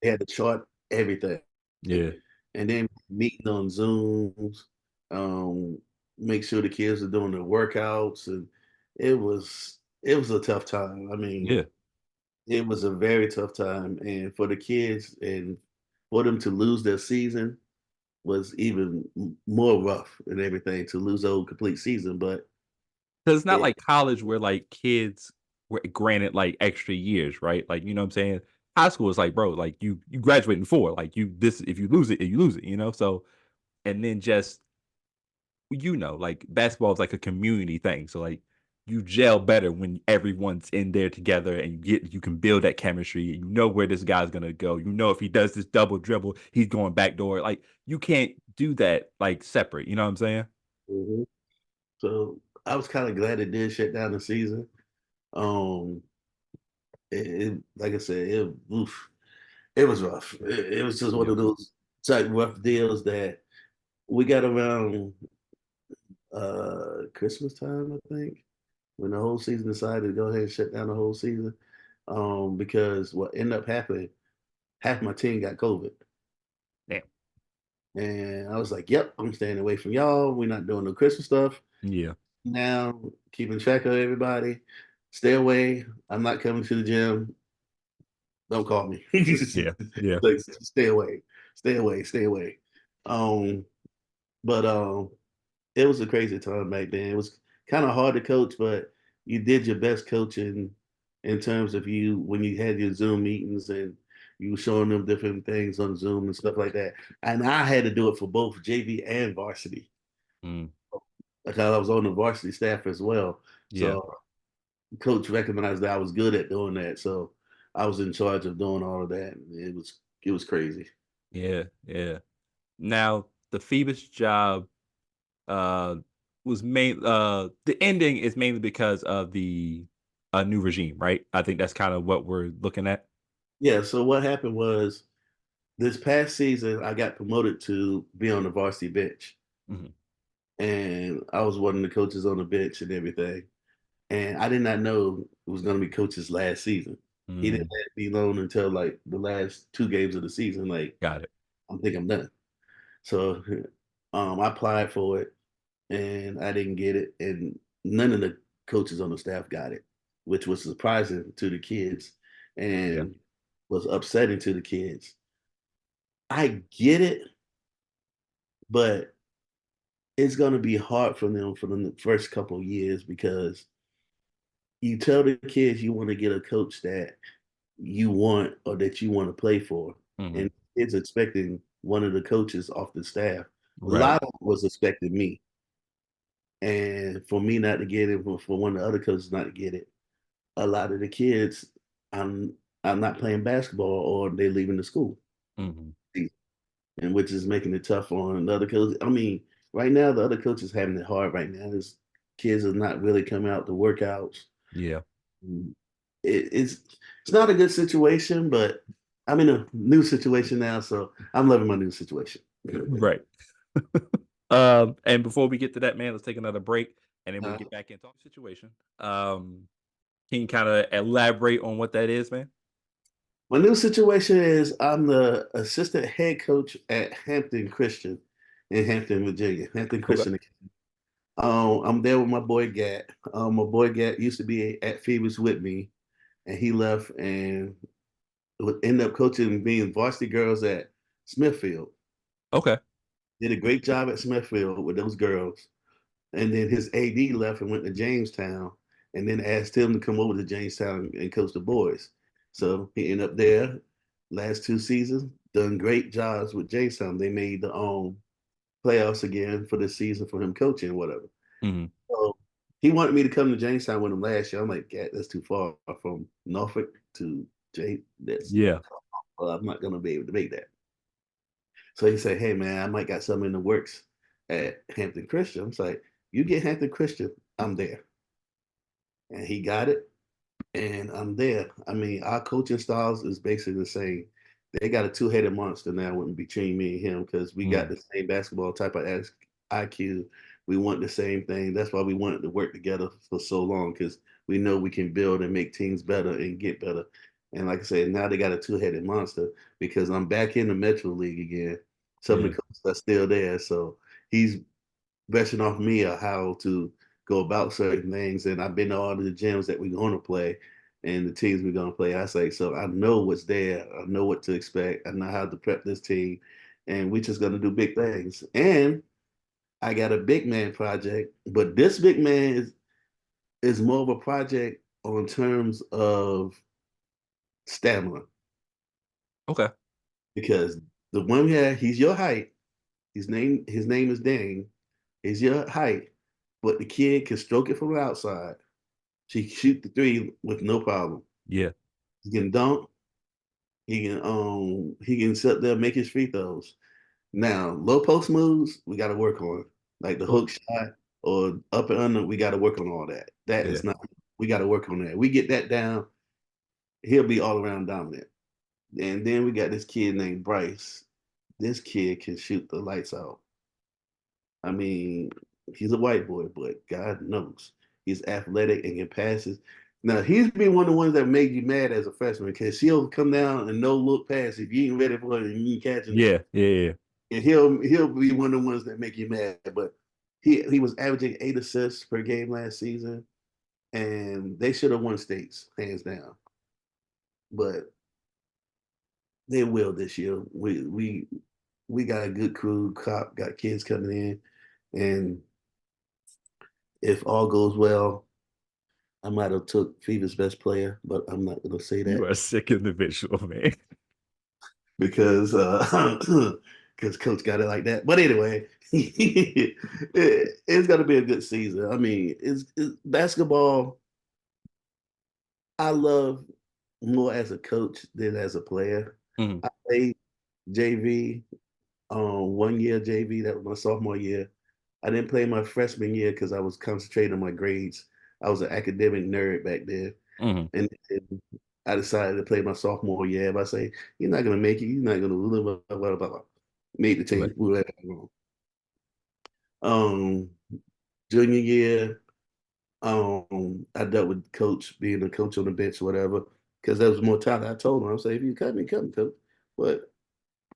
They had to chart everything. Yeah. And then meeting on Zooms, um, make sure the kids are doing their workouts, and it was a tough time. I mean, Yeah. it was a very tough time, and for the kids and for them to lose their season was even more rough and everything to lose a whole complete season. But 'Cause it's not it, like college where, like, kids were granted, like, extra years, right? Like, you know what I'm saying? High school is like, bro, like, you graduate in 4, like, you this if you lose it, you lose it, you know? So and then just like, basketball is like a community thing, so, like, you gel better when everyone's in there together and you can build that chemistry, you know where this guy's gonna go, you know if he does this double dribble, he's going backdoor, like, you can't do that, like, separate, you know what I'm saying? Mhm. So I was kind of glad it did shut down the season. Um, like I said, oof, it was rough. It was just one Yeah. of those type rough deals that we got around Christmas time, I think, when the whole season decided to go ahead and shut down the whole season. Because what ended up happening, half my team got COVID. Damn. And I was like, yep, I'm staying away from y'all. We're not doing no Christmas stuff. Yeah. Now, keeping track of everybody. Stay away. I'm not coming to the gym. Don't call me. Yeah. Yeah. Like, stay away. Stay away. Stay away. Um, but it was a crazy time back then. It was kind of hard to coach, but you did your best coaching in terms of you when you had your Zoom meetings and you were showing them different things on Zoom and stuff like that. And I had to do it for both JV and varsity Mm. because I was on the varsity staff as well. Yeah. So coach recognized that I was good at doing that. So I was in charge of doing all of that. It was crazy. Yeah, yeah. Now, the Phoebus job, uh, was main the ending is mainly because of the, new regime, right? I think that's kinda what we're looking at? Yeah. So what happened was this past season I got promoted to be on the varsity bench. Mhm. And I was one of the coaches on the bench and everything. And I did not know it was going to be coach's last season. He didn't Mm, let me alone until like the last two games of the season. Like, got it. I'm think I'm done. So I applied for it and I didn't get it. And none of the coaches on the staff got it, which was surprising to the kids Yeah. and was upsetting to the kids. I get it, but it's going to be hard for them for the first couple of years because you tell the kids you want to get a coach that you want or that you want to play for, Mhm. and kids expecting one of the coaches off the staff. A Right. lot of them was expecting me, and for me not to get it, for one of the other coaches not to get it, a lot of the kids, I'm I'm not playing basketball or they're leaving the school, Mhm. and which is making it tough on the other coaches. I mean, right now the other coaches having it hard right now. Is kids are not really coming out to workouts. Yeah. Mm, it's not a good situation, but I'm in a new situation now, so I'm loving my new situation. Right. And before we get to that, man, let's take another break, and then we'll Uh, get back into our situation. Can you kinda elaborate on what that is, man? My new situation is I'm the assistant head coach at Hampton Christian in Hampton, Virginia. Hampton Okay. Christian. I'm there with my boy Gat. My boy Gat used to be at Phoebus with me, and he left and would end up coaching being varsity girls at Smithfield. Okay. Did a great job at Smithfield with those girls. And then his AD left and went to Jamestown, and then asked him to come over to Jamestown and coach the boys. So he ended up there last 2 seasons, done great jobs with Jamestown. They made the playoffs again for this season for him coaching or whatever. Hmm. So he wanted me to come to Jamestown with him last year. I'm like, yeah, that's too far from Norfolk to Jay. That's Yeah. I'm not gonna be able to make that. So he said, hey man, I might got something in the works at Hampton Christian. I'm like, you get Hampton Christian, I'm there. And he got it, and I'm there. I mean, our coaching styles is basically the same. They got a two-headed monster now between me and him because we got Mm. the same basketball type of IQ. We want the same thing. That's why we wanted to work together for so long because we know we can build and make teams better and get better. And like I said, now they got a two-headed monster because I'm back in the Metro League again. Some of the Yeah. coaches are still there, so he's brushing off me of how to go about certain things. And I've been to all the gyms that we're going to play and the teams we're going to play. I say, so I know what's there. I know what to expect. I know how to prep this team. And we're just going to do big things. And I got a big man project, but this big man is more of a project on terms of stamina Okay. because the one we have, he's your height. His name is Dane. He's your height, but the kid can stroke it from the outside. She can shoot the three with no problem. Yeah. He can dunk. He can sit there and make his free throws. Now, low post moves, we got to work on. Like the Oh, hook shot or up and under, we got to work on all that. That yeah. is not we got to work on that. We get that down, he'll be all around dominant. And then we got this kid named Bryce. This kid can shoot the lights out. I mean, he's a white boy, but God knows he's athletic and can passes. Now he's been one of the ones that made you mad as a freshman because he'll come down and no look pass if you ain't ready for it and you ain't catching it, Yeah. Yeah. Yeah. and he'll be one of the ones that make you mad. But he was averaging 8 assists per game last season, and they should have won states hands down. But they will this year. We got a good crew, got kids coming in, and if all goes well, I might have took FIBA's best player, but I'm not going to say You that are a sick individual, man. because because coach got it like that. But anyway, it's going to be a good season. I mean, it's basketball. I love more as a coach than as a player. Mhm. I played JV, 1 year JV. That was my sophomore year. I didn't play my freshman year because I was concentrating on my grades. I was an academic nerd back then. Mhm. And I decided to play my sophomore year. But I say, you're not going to make it. You're not going to live, blah, blah, blah, blah. Made the Right. team. Um, Junior year, I dealt with coach, being a coach on the bench or whatever, because there was more talent. I told him, I was like, if you cut me, coach. But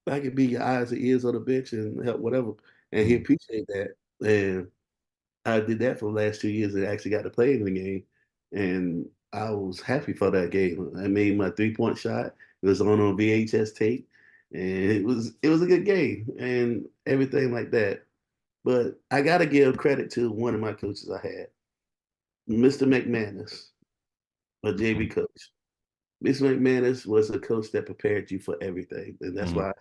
I could be your eyes and ears on the bench and help whatever. And he Mhm. appreciated that. And I did that for the last 2 years and actually got to play in the game. And I was happy for that game. I made my 3-point shot. It was on VHS tape. And it was a good game and everything like that. But I gotta give credit to one of my coaches I had, Mr. McManus, a JV Mhm. coach. Mr. McManus was a coach that prepared you for everything. And that's Mhm. why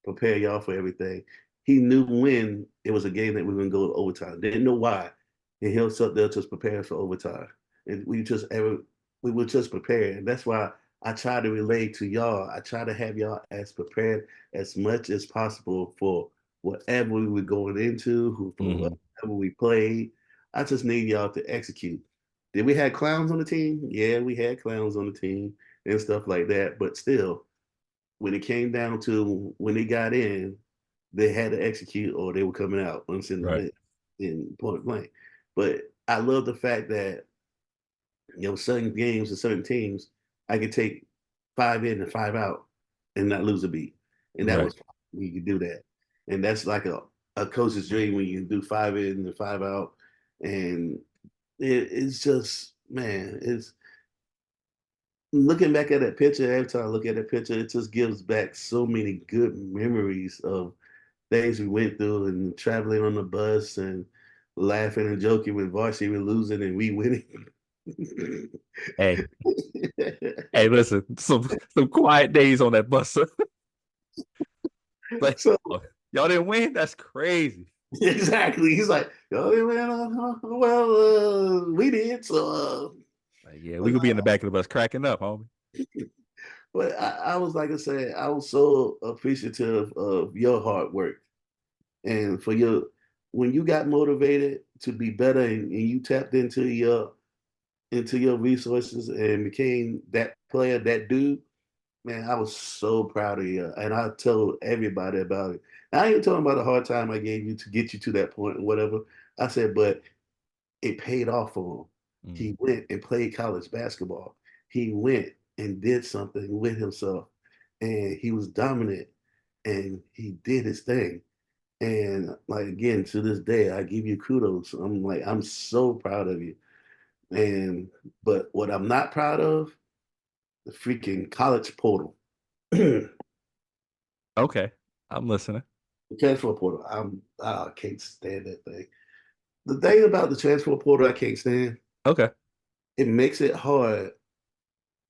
prepare y'all for everything. He knew when it was a game that we were going to go to overtime. Didn't know why, and he'll sit there just prepare for overtime. And we were just prepared. And that's why I try to relate to y'all. I try to have y'all as prepared as much as possible for whatever we were going into, for Mhm. whatever we played. I just need y'all to execute. Did we have clowns on the team? Yeah, we had clowns on the team and stuff like that. But still, when it came down to when they got in, they had to execute or they were coming out once in the Right. bench in point blank. But I love the fact that certain games and certain teams, I could take 5 in and 5 out and not lose a beat. And that Right. was when you could do that. And that's like a coach's dream when you can do 5 in and 5 out. And it's just, man, it's looking back at that picture, every time I look at that picture, it just gives back so many good memories of things we went through and traveling on the bus and laughing and joking when varsity were losing and we winning. Hey, hey, listen, some quiet days on that bus. Like, So oh, y'all didn't win? That's crazy. exactly, he's like, oh well, we did. So, Like, yeah, we but, could be in the back of the bus cracking up, homie. but I was like I said, I was so appreciative of your hard work and for your when you got motivated to be better and you tapped into your resources and became that player, that dude. Man, I was so proud of you, and I told everybody about it. I ain't talking about the hard time I gave you to get you to that point or whatever. I said, but it paid off for him. Mm. He went and played college basketball. He went and did something with himself, and he was dominant, and he did his thing. And like again, to this day, I give you kudos. I'm like, I'm so proud of you. And but what I'm not proud of, the freaking college portal. The Okay, I'm listening. transfer portal. I can't stand that thing. The thing about the transfer portal I can't stand, Okay. it makes it hard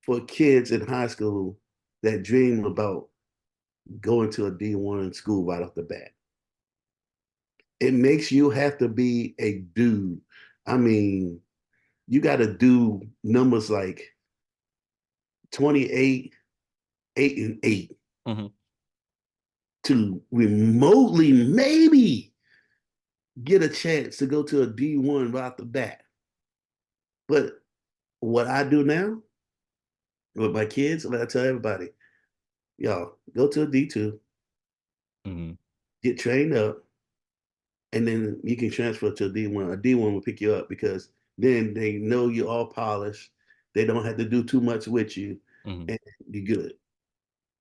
for kids in high school that dream about going to a D1 school right off the bat. It makes you have to be a dude. I mean, you got to do numbers like 28, 8, and 8 Hmm. to remotely maybe get a chance to go to a D1 right off the bat. But what I do now with my kids, like I tell everybody, y'all go to a D2, Hmm. get trained up, and then you can transfer to a D1. A D1 will pick you up because then they know you're all polished. They don't have to do too much with you, Hmm. and you're good.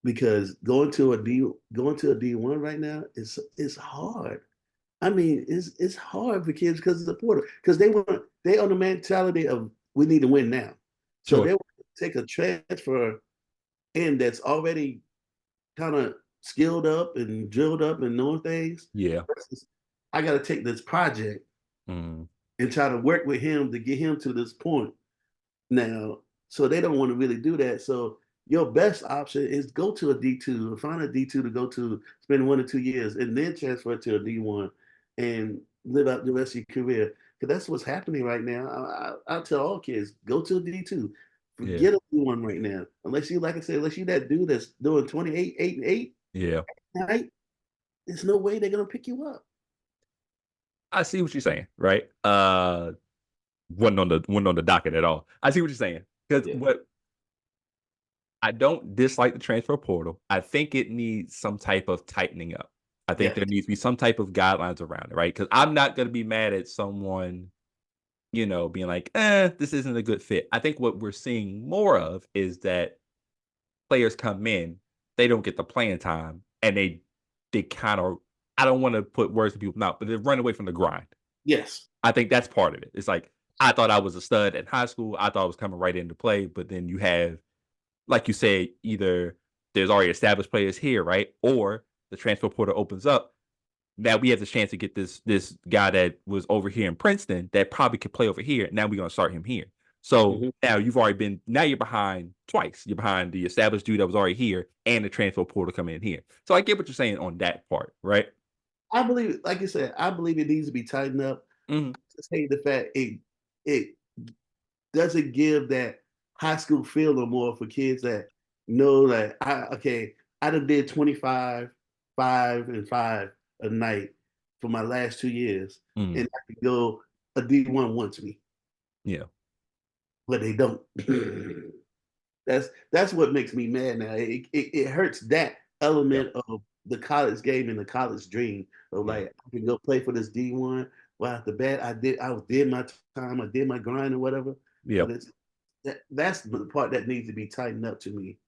Because going to a D1 right now is hard. I mean, it's hard for kids because of the portal. Because they on the mentality of we need to win now. So Sure. they want to take a transfer in that's already kind of skilled up and drilled up and knowing things. Yeah. Versus, I got to take this project Mm. and try to work with him to get him to this point now. So they don't want to really do that. So your best option is go to a D2 or find a D2 to go to, spend 1 or 2 years, and then transfer to a D1 and live out the rest of your career. Because that's what's happening right now. I tell all kids, go to a D2. Yeah. Forget a D1 right now. Unless you, like I said, unless you that dude that's doing 28, 8, and 8, Yeah. right? There's no way they're going to pick you up. I see what you're saying, right? Wasn't on the docket at all. I see what you're saying. Because Yeah. what I don't dislike the transfer portal. I think it needs some type of tightening up. I think Yes. there needs to be some type of guidelines around it, right? Because I'm not going to be mad at someone, being like, this isn't a good fit. I think what we're seeing more of is that players come in, they don't get the playing time, and they kind of, I don't want to put words in people's mouth, but they run away from the grind. Yes. I think that's part of it. It's like I thought I was a stud in high school. I thought I was coming right into play, but then you have, like you say, either there's already established players here, right? Or the transfer portal opens up. Now we have the chance to get this guy that was over here in Princeton that probably could play over here. Now we're gonna start him here. So Mhm. now you're behind twice. You're behind the established dude that was already here and the transfer portal coming in here. So I get what you're saying on that part, right? I believe, like you said, I believe it needs to be tightened up. Hmm. Just hate the fact it doesn't give that high school feel no more for kids that know that I done did 25, 5 and 5 a night for my last 2 years, Hmm. and I can go a D1 wants me, Yeah. but they don't. That's what makes me mad now. It hurts that Yep. element of the college game and the college dream of Yeah. like I can go play for this D1. Well, at the bat, I did my time, I did my grind or whatever. But Yep. that's the part that needs to be tightened up to me.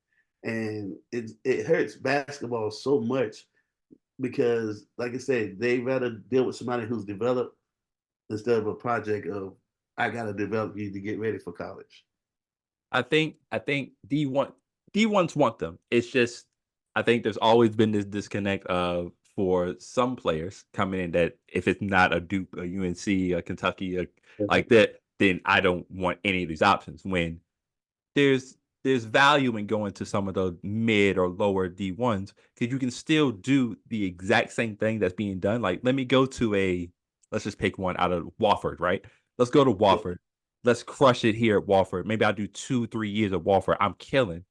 and it hurts basketball so much because, like I said, they rather deal with somebody who's developed instead of a project of I got to develop you to get ready for college. I think D1s want them. It's just I think there's always been this disconnect of for some players coming in that if it's not a Duke, a UNC, a Kentucky, like that, then I don't want any of these options. When there's there's value in going to some of the mid or lower D1s because you can still do the exact same thing that's being done. Like, let me go to let's just pick one out of Wofford, right? Let's go to Wofford. Let's crush it here at Wofford. Maybe I'll do 2, 3 years of Wofford. I'm killing.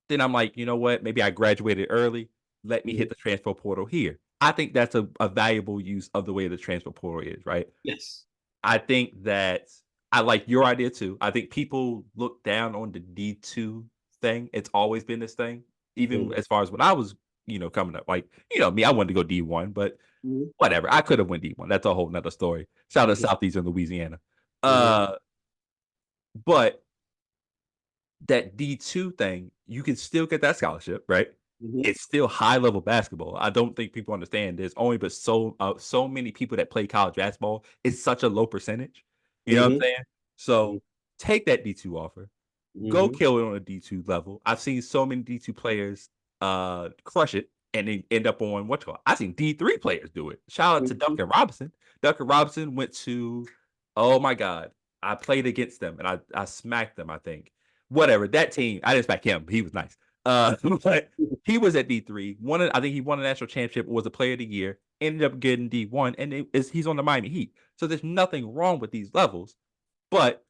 Then I'm like, you know what? Maybe I graduated early. Let me Mhm. hit the transfer portal here. I think that's a valuable use of the way the transfer portal is, right? Yes. I think that I like your idea too. I think people look down on the D2 thing. It's always been this thing, even Mhm. as far as when I was, coming up. Like, me, I wanted to go D1, but Mhm. whatever. I could have went D1. That's a whole nother story. Shout out to Mhm. Southeastern Louisiana. Mhm. Uh, but that D2 thing, you can still get that scholarship, right? Mhm. It's still high level basketball. I don't think people understand there's only but so many people that play college basketball. It's such a low percentage. You know what I'm Mhm. saying? So take that D2 offer, go Mhm. kill it on a D2 level. I've seen so many D2 players crush it and then end up on what's called. I've seen D3 players do it. Shout out to Mhm. Duncan Robinson. Duncan Robinson went to, oh my God. I played against them and I smacked them, I think. Whatever. That team, I didn't smack him. He was nice. But he was at D3. I think he won a national championship, was a player of the year, ended up getting D1, and he's on the Miami Heat. So there's nothing wrong with these levels. But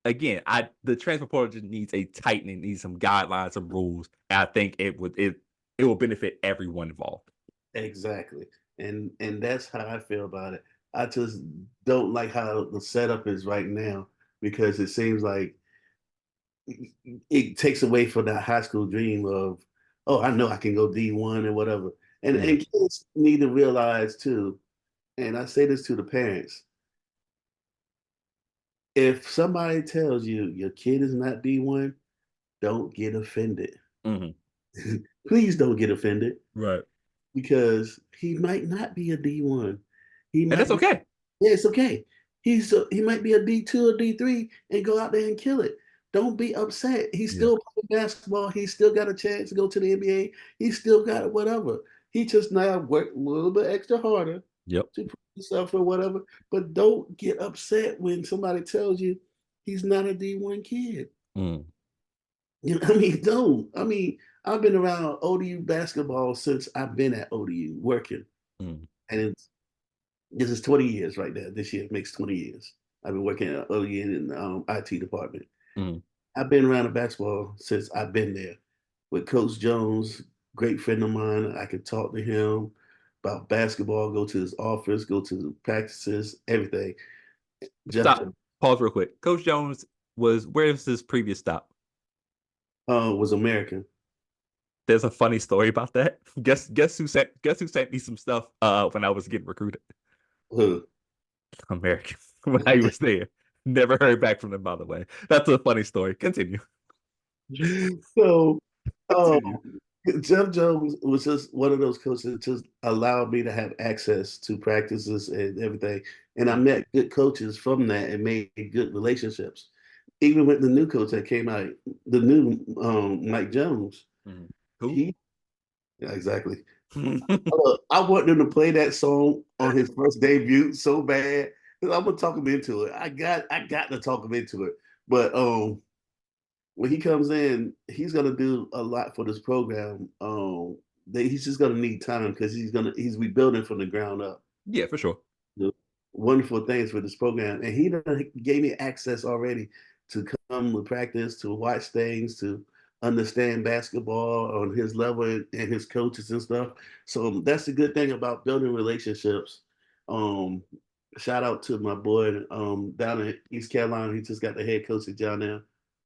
again, the transfer portal just needs a tightening, needs some guidelines, some rules. And I think it will benefit everyone involved. Exactly. And that's how I feel about it. I just don't like how the setup is right now because it seems like it takes away from that high school dream of, oh, I know I can go D1 and whatever. Mm, And kids need to realize too, and I say this to the parents, if somebody tells you your kid is not D1, don't get offended. mhm. Please don't get offended Right. because he might not be a D1. He And that's might be, okay. yeah, it's okay. He might be a D2 or D3 and go out there and kill it. Don't be upset. He's Yeah. still playing basketball. He's still got a chance to go to the NBA. He's still got whatever. He just now worked a little bit extra harder Yep. to prove himself or whatever. But don't get upset when somebody tells you he's not a D1 kid. Mm, You know, I mean, don't. I mean, I've been around ODU basketball since I've been at ODU working, mm, and this is 20 years right now. This year makes 20 years. I've been working at ODU in the IT department. mm. I've been around the basketball since I've been there. With Coach Jones, great friend of mine, I could talk to him about basketball, go to his office, go to the practices, everything. Jeff Stop. Pause real quick. Coach Jones where was his previous stop? was American. There's a funny story about that. Guess who sent me some stuff when I was getting recruited? Who? American. When I was there. Never heard back from them, by the way. That's a funny story. Continue. So um, Continue. Jeff Jones was just one of those coaches that just allowed me to have access to practices and everything. And I Mm, met good coaches from that and made good relationships. Even with the new coach that came out, the new Mike Jones, mm. Who? he yeah, exactly. I want him to play that song on his first debut so bad. I'm gonna talk him into it. I got to talk him into it. But when he comes in, he's gonna do a lot for this program. He's just gonna need time because he's rebuilding from the ground up. Yeah, for sure. The wonderful things for this program, and he gave me access already to come to practice, to watch things, to understand basketball on his level and his coaches and stuff. So that's the good thing about building relationships. Um, Shout out to my boy down in East Carolina. He just got the head coach down there.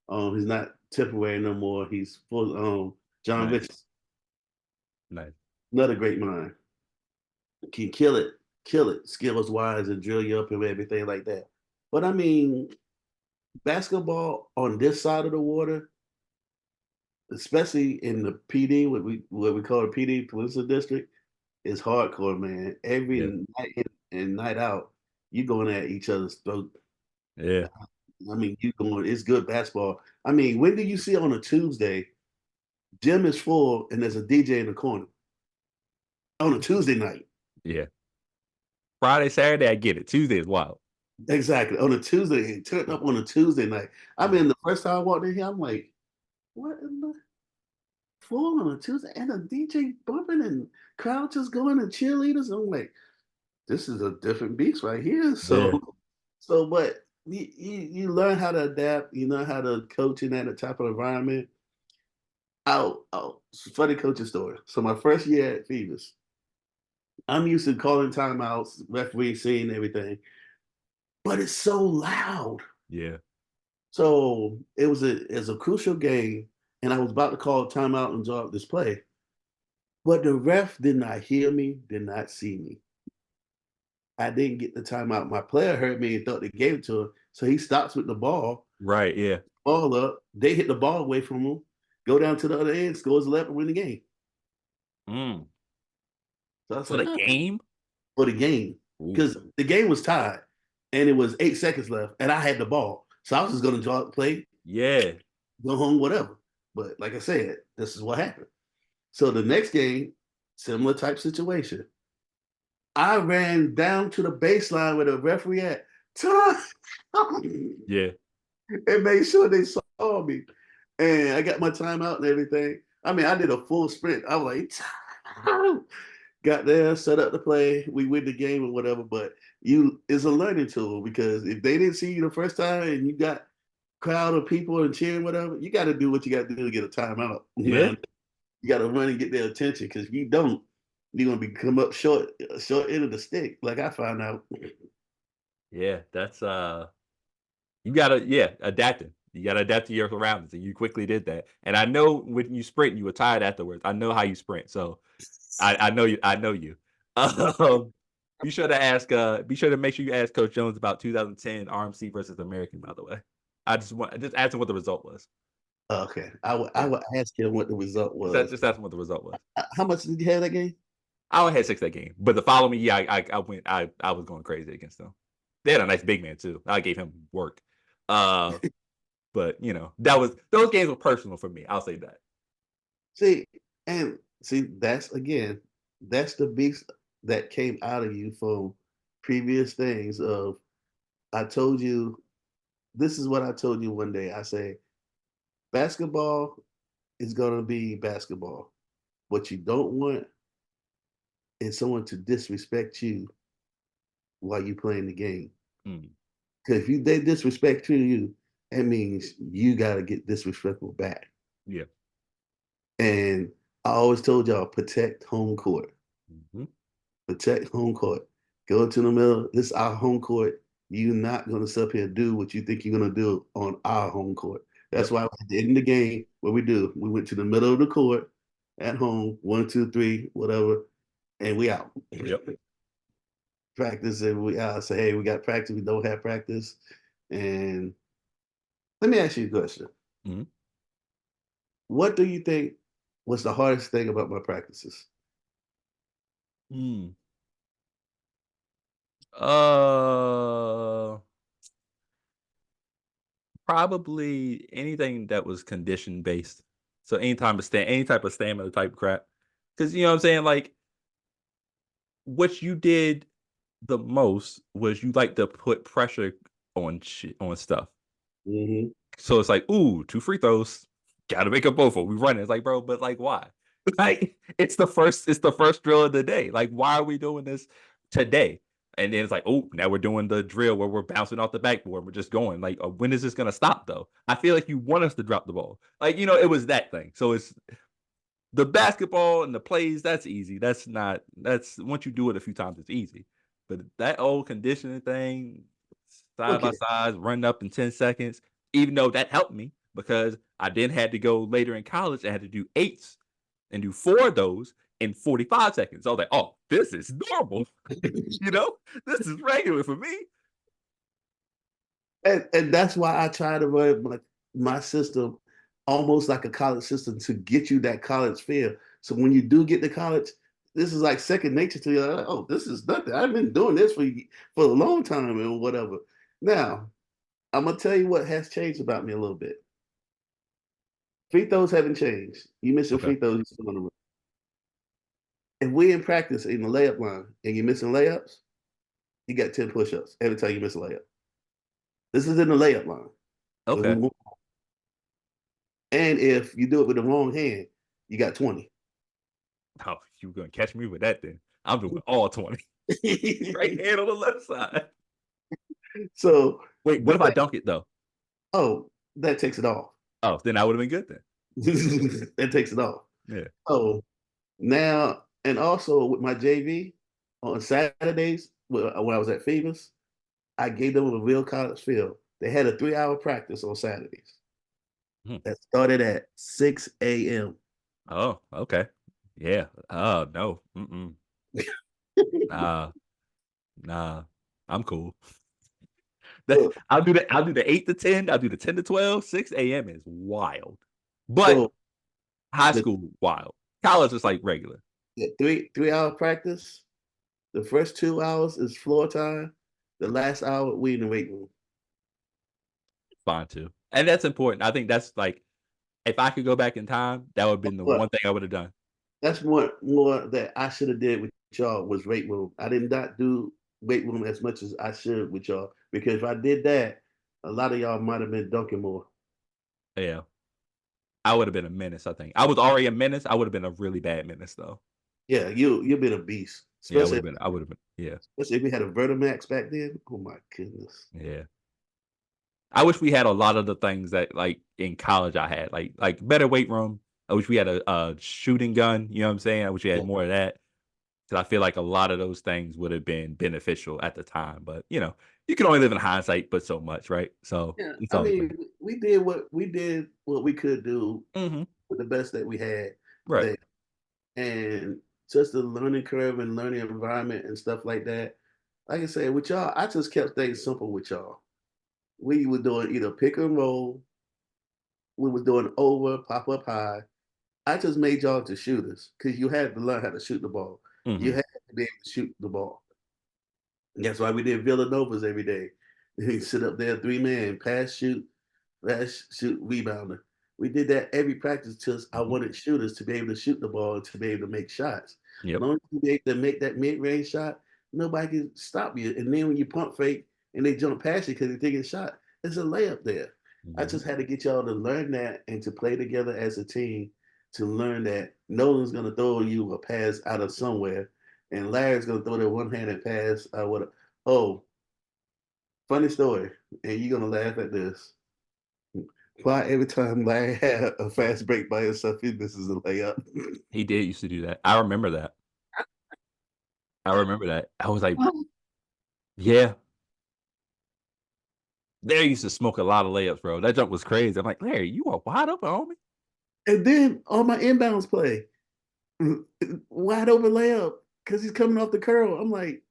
He's not temporary no more. He's full. John Nice. Rich, Nice. another great mind, can kill it, skills wise, and drill you up and everything like that. But I mean, basketball on this side of the water especially in the PD, what we call the PD, police district, is hardcore, man. Every Yeah, night in and night out, you going at each other's throat. yeah, I mean, you going. It's good basketball. I mean, when do you see on a Tuesday, gym is full and there's a DJ in the corner on a Tuesday night? yeah. Friday, Saturday, I get it. Tuesday is wild. Exactly. On a Tuesday, it turned up on a Tuesday night. I Mm. mean, the first time I walked in here, I'm like, what in the full on a Tuesday? And a DJ bumping and crowd just going and cheerleaders. I'm like, this is a different beast right here. Yeah, But you learn how to adapt, you know how to coach in that type of environment. Funny coaching story. So my first year at Phoebus, I'm used to calling timeouts, referee seeing everything, but it's so loud. yeah, So it was a crucial game, and I was about to call timeout and draw up this play, but the ref did not hear me, did not see me. I didn't get the timeout. My player heard me and thought they gave it to him, so he stops with the right, yeah. ball up. They hit the ball away from him, go down to the other end, scores 11, win the game. Mm. So I For said, the game? for the game, Ooh, because the game was tied, and it was 8 seconds left, and I had the ball, so I was just going to draw the play, yeah, go home, whatever. But like I said, this is what happened. So the next game, similar type situation. I ran down to the baseline where the referee at, time, yeah, and made sure they saw me. And I got my timeout and everything. I mean, I did a full sprint. I was like, time. Got there, set up the play, we win the game or whatever. But it's a learning tool because if they didn't see you the first time and you got crowd of people and cheering, whatever, you got to do what you got to do to get a timeout, yeah, man. You got to run and get their attention because if you don't, you're gonna be come up short end of the stick, like I found out. yeah. That's you gotta, yeah, adapting. You gotta adapt to your surroundings, and you quickly did that. And I know when you sprint, you were tired afterwards. I know how you sprint, so I know you. I know you. Um, be sure to ask. Be sure to make sure you ask Coach Jones about 2010 RMC versus American. By the way, just ask him what the result was. Okay, I Yeah, would ask him what the result was. just ask him what the result was. How much did you have that game? I only had 6 that game, but the following year, I went. I was going crazy against them. They had a nice big man too. I gave him work. Uh, but that was those games were personal for me. I'll say that. See, and see, that's the beast that came out of you from previous things. Of I told you, this is what I told you one day. I say basketball is gonna be basketball. What you don't want is someone to disrespect you while you playing the game. Mm, Because if they disrespect you, that means you got to get disrespectful back. yeah. And I always told y'all protect home court. Mhm. Protect home court. Go into the middle. This is our home court. You're not going to sit up here and do what you think you're going to do on our home court. That's Yep. why at the end of the game, what we do, we went to the middle of the court at home, 1, 2, 3, whatever, and we out. Yep. Practice and we say, hey, we got practice. We don't have practice. And let me ask you a question. Mhm. What do you think was the hardest thing about my practices? Mm. Uh, Probably anything that was condition based. So any type of stamina type crap. Because you know what I'm saying. Like what you did the most was you like to put pressure on stuff. Hmm. So it's like, ooh, 2 free throws. Gotta make up both of 'em. We run it. It's like, bro, but like why? Like it's the first drill of the day. Like, why are we doing this today? And then it's like, oh, now we're doing the drill where we're bouncing off the backboard. We're just going. Like, when is this gonna stop though? I feel like you want us to drop the ball. Like, it was that thing. So it's the basketball and the plays, that's easy. That's once you do it a few times, it's easy. But that old conditioning thing, side by Okay, side, run up in 10 seconds, even though that helped me because I then had to go later in college. I had to do eights and do 4 of those in 45 seconds. I was like, oh, this is normal. you know, this is regular for me. and that's why I try to run my system. almost like a college system to get you that college feel. So when you do get to college, this is like second nature to you. Like, oh, this is nothing. I've been doing this for a long time and whatever. Now, I'm gonna tell you what has changed about me a little bit. Free throws haven't changed. You miss your Okay. free throws, you still on the road. If we in practice in the layup line and you're missing layups, you got 10 push-ups every time you miss a layup. This is in the layup line. Okay. And if you do it with the wrong hand, you got 20. Oh, you gonna catch me with that then? I'm doing all 20. Right hand on the left side. So Wait, what the if I thing, dunk it though? oh, that takes it off. Oh, then I would have been good then. That takes it off. Yeah. So now, and also with my JV on Saturdays when I was at Phoebus, I gave them a real college feel. They had a 3 hour practice on Saturdays Hmm. that started at 6 a.m. Oh, okay. Yeah. Oh no. Mm-mm. Nah, nah. I'm cool. So, I'll do the 8 to 10. I'll do the 10 to 12. 6 a.m. is wild. But so high the, school, wild. College is like regular. the 3 hour practice, the first 2 hours is floor time. The last hour we in the weight room. Fine too. And that's important. I think that's like if I could go back in time, that would have been the But one thing I would have done. that's more that I should have did with y'all was weight room. I did not do weight room as much as I should with y'all because if I did that, a lot of y'all might have been dunking more. Yeah. I would have been a menace, I think. I was already a menace. I would have been a really bad menace though. Yeah, you've been a beast, Yeah, I would have been yeah. especially if we had a Vertimax back then. Oh my goodness. Yeah. I wish we had a lot of the things that like in college I had, like better weight room. I wish we had a shooting gun, you know what I'm saying? I wish we had Yeah, more of that. Because I feel like a lot of those things would have been beneficial at the time. But you can only live in hindsight, but so much, right? So yeah. it's I all good. mean, we did what we could do Hmm. with the best that we had Right. there, and just the learning curve and learning environment and stuff like that. Like I said, with y'all, I just kept things simple with y'all. We were doing either pick and roll, we were doing over, pop up high. I just made y'all to shooters because you had to learn how to shoot the ball. You Hmm. had to be able to shoot the ball. And that's why we did Villanovas every day. We sit up there, 3 man, pass, shoot, pass, shoot, rebounder. We did that every practice till I Hmm. wanted shooters to be able to shoot the ball and to be able to make shots. As Yep. long as you be able to make that mid-range shot, nobody can stop you. And then when you pump fake and they jump past you because they're taking a shot, it's a layup there. I Hmm. just had to get y'all to learn that and to play together as a team to learn that Nolan's going to throw you a pass out of somewhere and Larry's going to throw that one-handed pass. Oh, funny story, and you're going to laugh at this. Why every time Larry had a fast break by himself, he misses a layup? He did used to do that. I remember that. I remember that. I was like, yeah, Larry used to smoke a lot of layups, bro. That jump was crazy. I'm like, Larry, you are wide open, homie. And then on my inbounds play, wide open layup because he's coming off the curl. I'm like,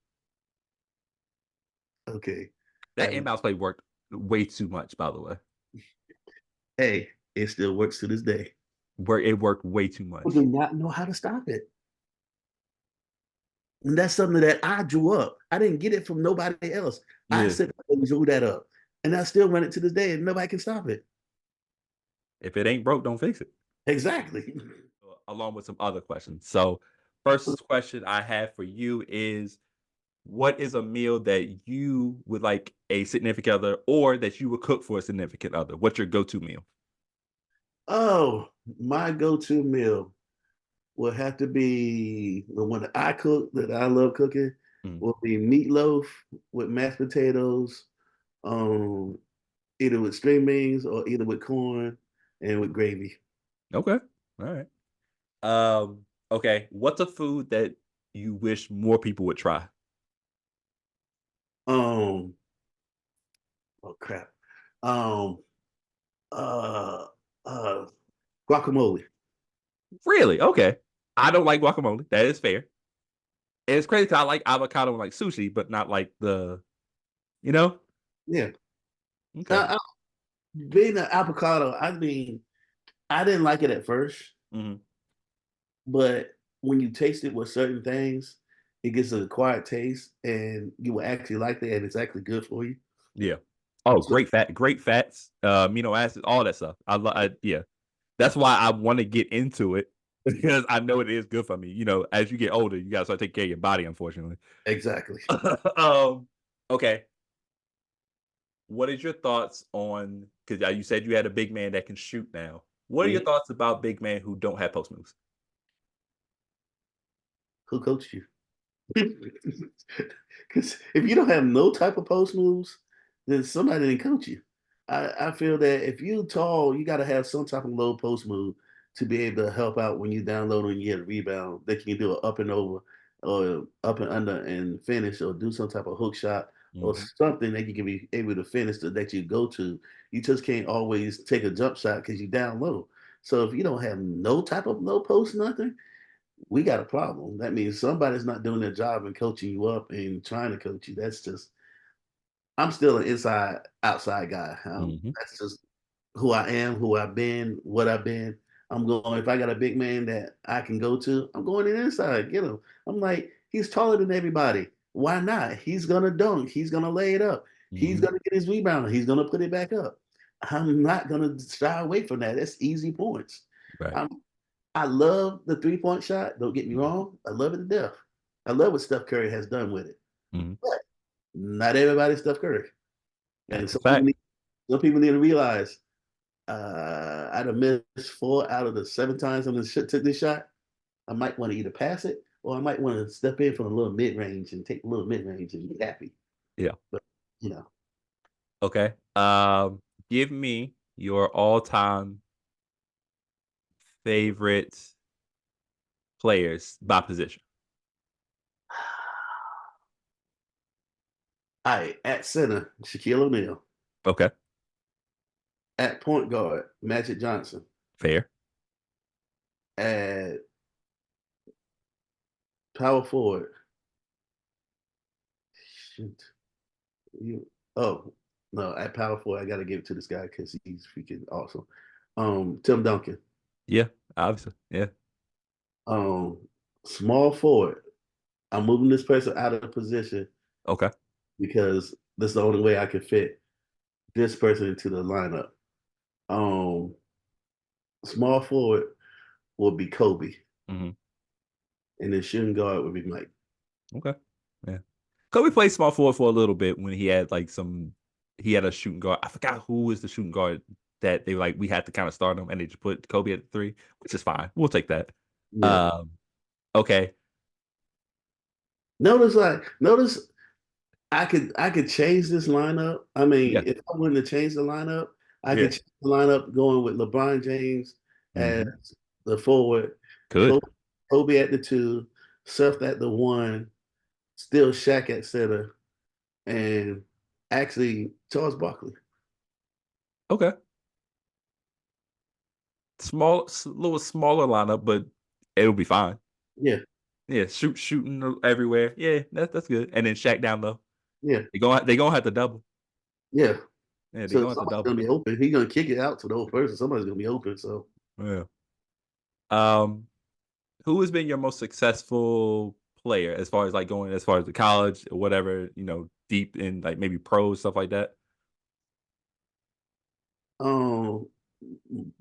okay, That I, inbounds play worked way too much, by the way. hey, it still works to this day. It worked way too I much. do not know how to stop it. And that's something that I drew up. I didn't get it from nobody else. I Yeah. said and drew that up. And I still run it to this day and nobody can stop it. If it ain't broke, don't fix it. Exactly. Along with some other questions. So, first question I have for you is what is a meal that you would like a significant other or that you would cook for a significant other? What's your go-to meal? Oh, my go-to meal will have to be the one that I cook that I love cooking Mm, will be meatloaf with mashed potatoes, um, either with string beans or either with corn and with gravy. okay. All right. Okay. What's a food that you wish more people would try? Um, oh crap. Um, uh, uh, guacamole. Really? Okay. I don't like guacamole. That is fair. And it's crazy 'cause I like avocado and like sushi, but not like the, you know? Yeah. Okay. Uh, being an avocado, I mean, I didn't like it at first, Hmm. but when you taste it with certain things, it gets an acquired taste, and you will actually like it, and it's actually good for you. Yeah. Oh, So great fats, amino acids, all that stuff. Yeah. That's why I want to get into it because I know it is good for me. As you get older, you gotta start taking care of your body, unfortunately. exactly. um, okay. What is your thoughts on because you said you had a big man that can shoot now. What are your Mhm. thoughts about big men who don't have post moves? Who coached you? Because if you don't have no type of post moves, then somebody didn't coach you. I feel that if you tall, you got to have some type of low post move to be able to help out when you download and you get a rebound that you can do an up and over or up and under and finish or do some type of hook shot or Mhm, something that you can be able to finish that you go to. You just can't always take a jump shot because you down low. So if you don't have no type of low post, nothing, we got a problem. That means somebody's not doing their job and coaching you up and trying to coach you. That's just I'm still an inside outside guy. mhm, That's just who I am, who I've been, what I've been. I'm going. If I got a big man that I can go to, I'm going in inside. Get him. I'm like he's taller than everybody. Why not? He's gonna dunk. He's gonna lay it up. He's mhm. gonna get his rebound. He's gonna put it back up. I'm not gonna shy away from that. That's easy points. Right. I'm I love the 3-point shot. Don't get me Mhm, wrong. I love it to death. I love what Steph Curry has done with it. mhm. But not everybody's Steph Curry. And That's a fact. some people need to realize I'd have missed 4 out of the 7 times I'm took this shot. I might want to either pass it or I might want to step in from a little mid range and take a little mid range and be happy. Yeah. But you know, Okay. Give me your all-time favorite players by position. all right, at center, Shaquille O'Neal. Okay. At point guard, Magic Johnson. Fair. At power forward, shoot, you oh no, at power forward, I gotta give it to this guy because he's freaking awesome. Tim Duncan. Yeah. Obviously. Yeah. Um, small forward. I'm moving this person out of position Okay. because that's the only way I can fit this person into the lineup. Um, small forward will be Kobe, Mhm. and then shooting guard would be Mike. Okay. Yeah. Kobe played small forward for a little bit when he had like he had a shooting guard. I forgot who was the shooting guard that they we had to kind of start him and they just put Kobe at the three, which is fine. We'll take that. Yeah. Um, okay. Notice I could change this lineup. I mean, Yeah. if I wanted to change the lineup, I Yeah. could change the lineup going with LeBron James as Hmm. the forward, Good. Kobe, Kobe at the two, Seth at the one, still Shaq at center, and actually Charles Barkley. Okay. Little smaller lineup, but it'll be fine. Yeah, Yeah. Shooting everywhere. Yeah. That's good. And then Shaq down low. yeah, They gonna have to double. yeah. Yeah. They So gonna have to somebody's double. gonna be open. He's gonna kick it out to the old person. Somebody's gonna be open. So Yeah. Um. Who has been your most successful player as far as going as far as the college or whatever, deep in maybe pros, stuff like that? um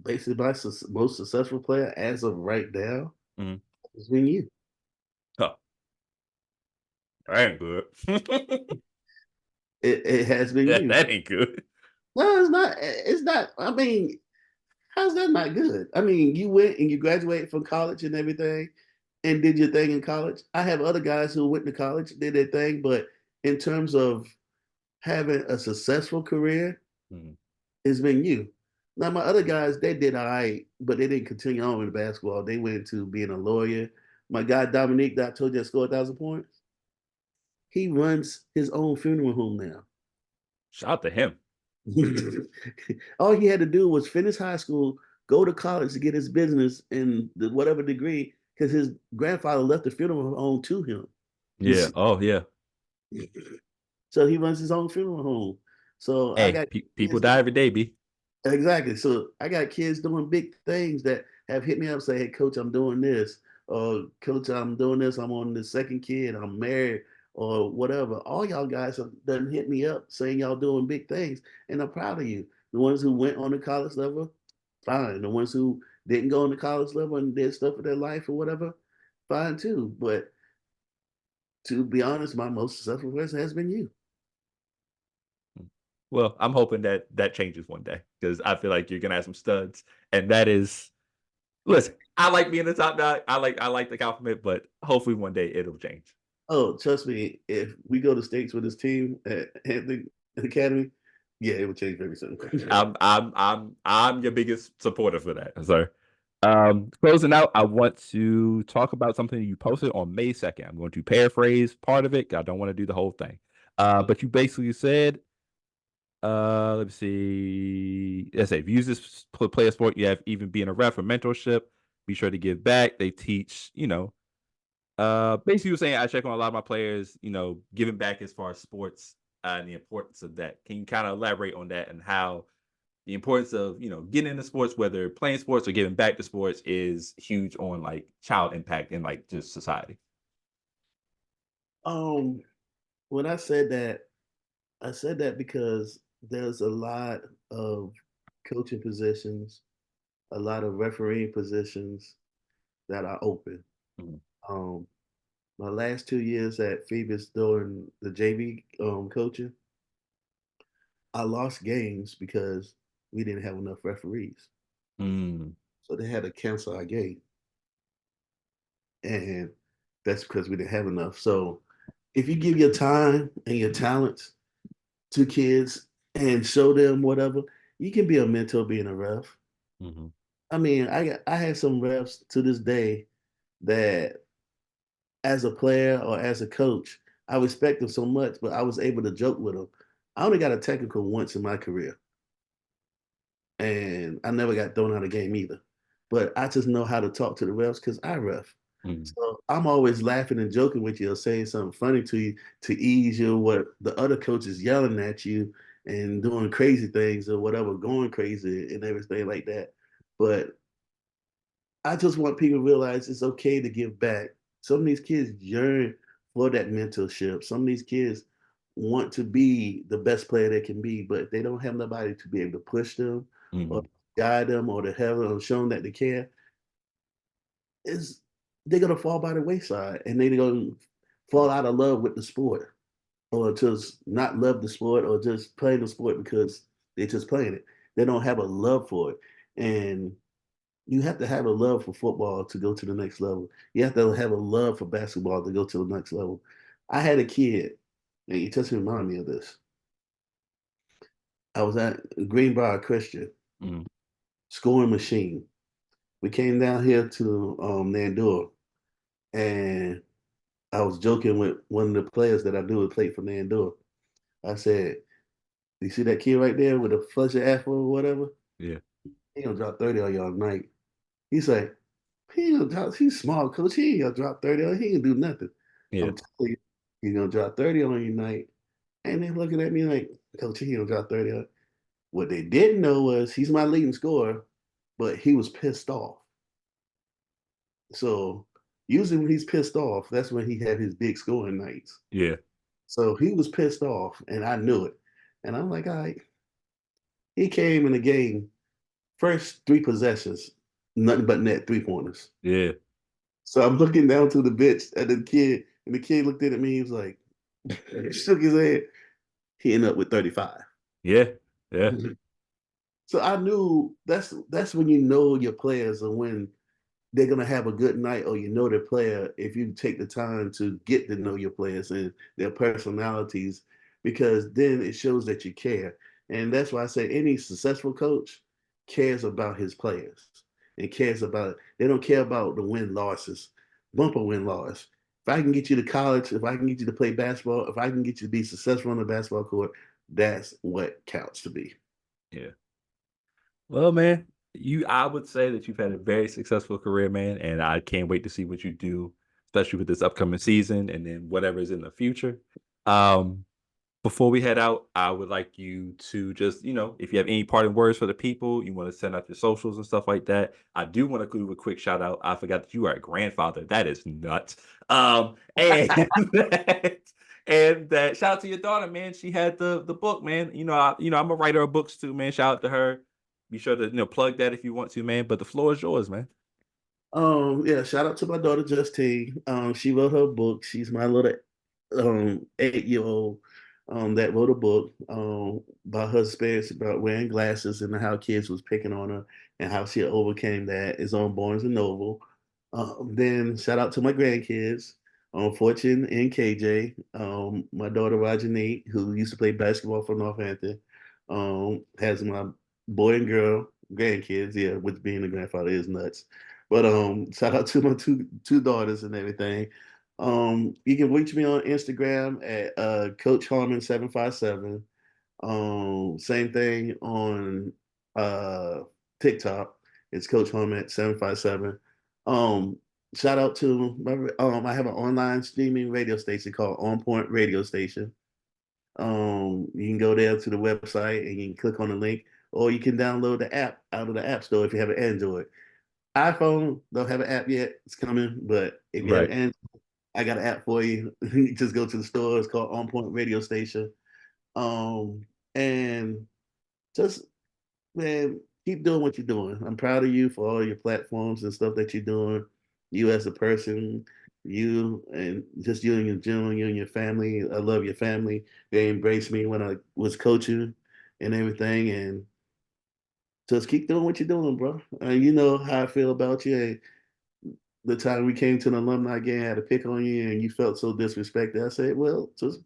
basically my most successful player as of right now Mhm. has been you. Huh, that ain't good. It has been That you. that ain't good. No, it's not. It's not. I mean, how's that not good? I mean, you went and you graduated from college and everything, and did your thing in college. I have other guys who went to college, did their thing, but in terms of having a successful career, Mhm. it's been you. Now, my other guys, they did all right, but they didn't continue on with basketball. They went into being a lawyer. My guy Dominique that I told you I scored 1,000 points. He runs his own funeral home now. Shout out to him. All he had to do was finish high school, go to college to get his business and whatever degree, because his grandfather left the funeral home to him. Yeah. Oh, yeah. So he runs his own funeral home. So I Hey, got people die every day, B. Exactly. So I got kids doing big things that have hit me up, say, "Hey, coach, I'm doing this," or "Coach, I'm doing this. I'm on the second kid. I'm married," or whatever. All y'all guys have done hit me up saying y'all doing big things, and I'm proud of you. The ones who went on the college level, fine. The ones who didn't go on the college level and did stuff with their life or whatever, fine too. But to be honest, my most successful person has been you. Well, I'm hoping that that changes one day because I feel like you're gonna have some studs, and that is listen. I like being the top dog. I like the compliment, but hopefully one day it'll change. Oh, trust me, if we go to states with this team at the academy, yeah, it would change very soon. I'm your biggest supporter for that, sir. Closing out, I want to talk about something you posted on May 2nd. I'm going to paraphrase part of it. I don't want to do the whole thing. But you basically said, let me see. Let's say, if you use this play a sport, you have even being a ref or mentorship, be sure to give back. They teach, basically you're saying I check on a lot of my players, giving back as far as sports and the importance of that. Can you kind of elaborate on that and how the importance of getting into sports, whether playing sports or giving back to sports, is huge on like child impact and like just society. um, when I said that because there's a lot of coaching positions, a lot of refereeing positions that are open. Mhm. Um, my last 2 years at Phoebus doing the JV coaching, I lost games because we didn't have enough referees. Mm, So they had to cancel our game. And that's because we didn't have enough. So if you give your time and your talents to kids and show them whatever, you can be a mentor being a ref. mhm, I mean, I had some refs to this day that as a player or as a coach, I respect them so much, but I was able to joke with them. I only got a technical once in my career, and I never got thrown out of the game either. But I just know how to talk to the refs because I ref. mhm, So I'm always laughing and joking with you or saying something funny to you to ease you what the other coach is yelling at you and doing crazy things or whatever, going crazy and everything like that. But I just want people to realize it's okay to give back. Some of these kids yearn for that mentorship. Some of these kids want to be the best player they can be, but they don't have nobody to be able to push them or mhm, guide them or to have them show them that they care. Is they're gonna fall by the wayside and they're gonna fall out of love with the sport or just not love the sport or just play the sport because they're just playing it. They don't have a love for it. And you have to have a love for football to go to the next level. You have to have a love for basketball to go to the next level. I had a kid, and you just remind me of this. I was at Greenbrier Christian mhm. scoring machine. We came down here to Nandor, and I was joking with one of the players that I knew had played for Nandor. I said, "You see that kid right there with a fuzzy afro or whatever? Yeah, He gonna drop 30 on y'all tonight." He's like, "He ain't gonna drop. He's small, coach. He ain't gonna drop 30 on. He ain't gonna do nothing." yeah, I'm telling you, he's gonna drop 30 on you tonight. And they looking at me like, "Coach, he gonna drop 30 on." What they didn't know was he's my leading scorer, but he was pissed off. So usually when he's pissed off, that's when he had his big scoring nights. yeah, So he was pissed off, and I knew it. And I'm like, all right. He came in the game, first three possessions, nothing but net 3 pointers. yeah, So I'm looking down to the bench at the kid, and the kid looked at me. He was like, shook his head. He ended up with 35. yeah, yeah. So I knew that's when you know your players and when they're gonna have a good night, or you know their player if you take the time to get to know your players and their personalities, because then it shows that you care. And that's why I say any successful coach cares about his players and cares about they don't care about the win losses, bumper win loss. If I can get you to college, if I can get you to play basketball, if I can get you to be successful on the basketball court, that's what counts to be. Yeah. Well, man, I would say that you've had a very successful career, man, and I can't wait to see what you do, especially with this upcoming season and then whatever's in the future. Um, Before we head out, I would like you to just, if you have any parting words for the people, you want to send out your socials and stuff like that. I do want to do a quick shout out. I forgot that you are a grandfather. That is nuts. And that, and that shout out to your daughter, man. She had the book, man. I'm a writer of books too, man. Shout out to her. Be sure to plug that if you want to, man. But the floor is yours, man. Yeah, shout out to my daughter Justine. She wrote her book. She's my little 8-year-old that wrote a book about her experience about wearing glasses and how kids was picking on her and how she overcame that. Is on Barnes and Noble. Then shout out to my grandkids, Fortune and KJ. My daughter Roger Nate, who used to play basketball for Northampton, has my boy and girl grandkids. Yeah, which being a grandfather is nuts. But shout out to my two daughters and everything. You can reach me on Instagram at Coach Harmon 757. Same thing on uh, TikTok. It's Coach Harmon at 757. Um, Shout out to I have an online streaming radio station called On Point Radio Station. You can go there to the website and you can click on the link, or you can download the app out of the App Store if you have an Android. iPhone don't have an app yet. It's coming, but if you have Right. Android, I got an app for you. You just go to the store. It's called On Point Radio Station. And just man, keep doing what you're doing. I'm proud of you for all your platforms and stuff that you're doing. You as a person, you and just you and your general, you and your family. I love your family. They embraced me when I was coaching and everything. And just keep doing what you're doing, bro. You know how I feel about you. And the time we came to an alumni game, I had to pick on you, and you felt so disrespected. I said, well, just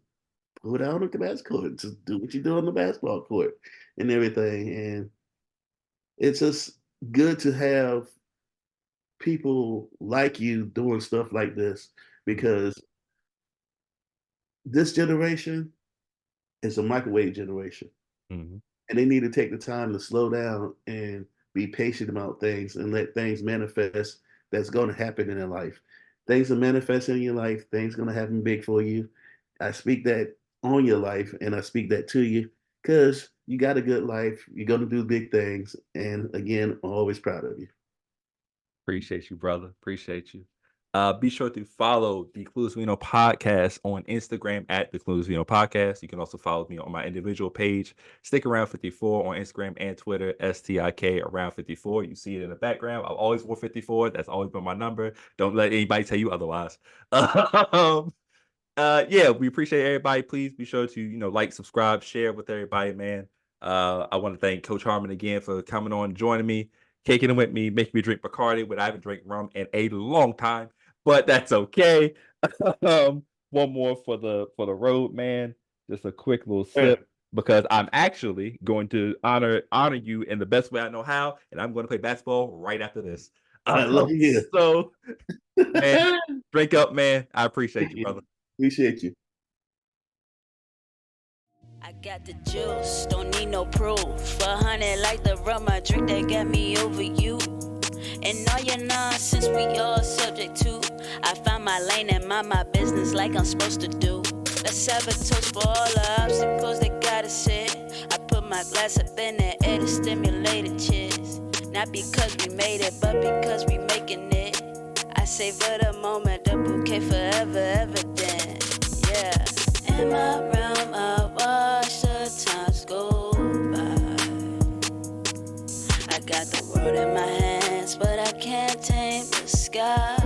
go down to the basketball court. Just do what you do on the basketball court and everything. And it's just good to have people like you doing stuff like this because this generation is a microwave generation. Mhm. And they need to take the time to slow down and be patient about things and let things manifest that's going to happen in their life. Things are manifesting in your life, things going to happen big for you. I speak that on your life and I speak that to you because you got a good life. You're going to do big things. And again, I'm always proud of you. Appreciate you, brother. Appreciate you. Be sure to follow the Clueless Vino podcast on Instagram at the Clueless Vino podcast. You can also follow me on my individual page, Stick Around 54 on Instagram and Twitter, STIK around 54. You see it in the background. I've always wore 54. That's always been my number. Don't let anybody tell you otherwise. Um, yeah, we appreciate everybody. Please be sure to, like, subscribe, share with everybody, man. I want to thank Coach Harmon again for coming on, joining me, kicking it with me, making me drink Bacardi when I haven't drank rum in a long time, but that's okay. One more for the road, man. Just a quick little Yeah, sip because I'm actually going to honor you in the best way I know how, and I'm going to play basketball right after this. I love you. So, man, drink up, man. I appreciate Thank you, you. brother. Appreciate you. I got the juice, don't need no proof. 100 like the rum I drink that got me over you. And all your nonsense we all subject to. I find my lane and mind my business like I'm supposed to do. Let's have a toast for all the obstacles that got us here. I put my glass up in the air to stimulate a cheers. Not because we made it, but because we making it. I savor the moment, the bouquet forever, ever then. Yeah. In my realm, I watch the times go by. I got the world in my hands, but I can't tame the sky.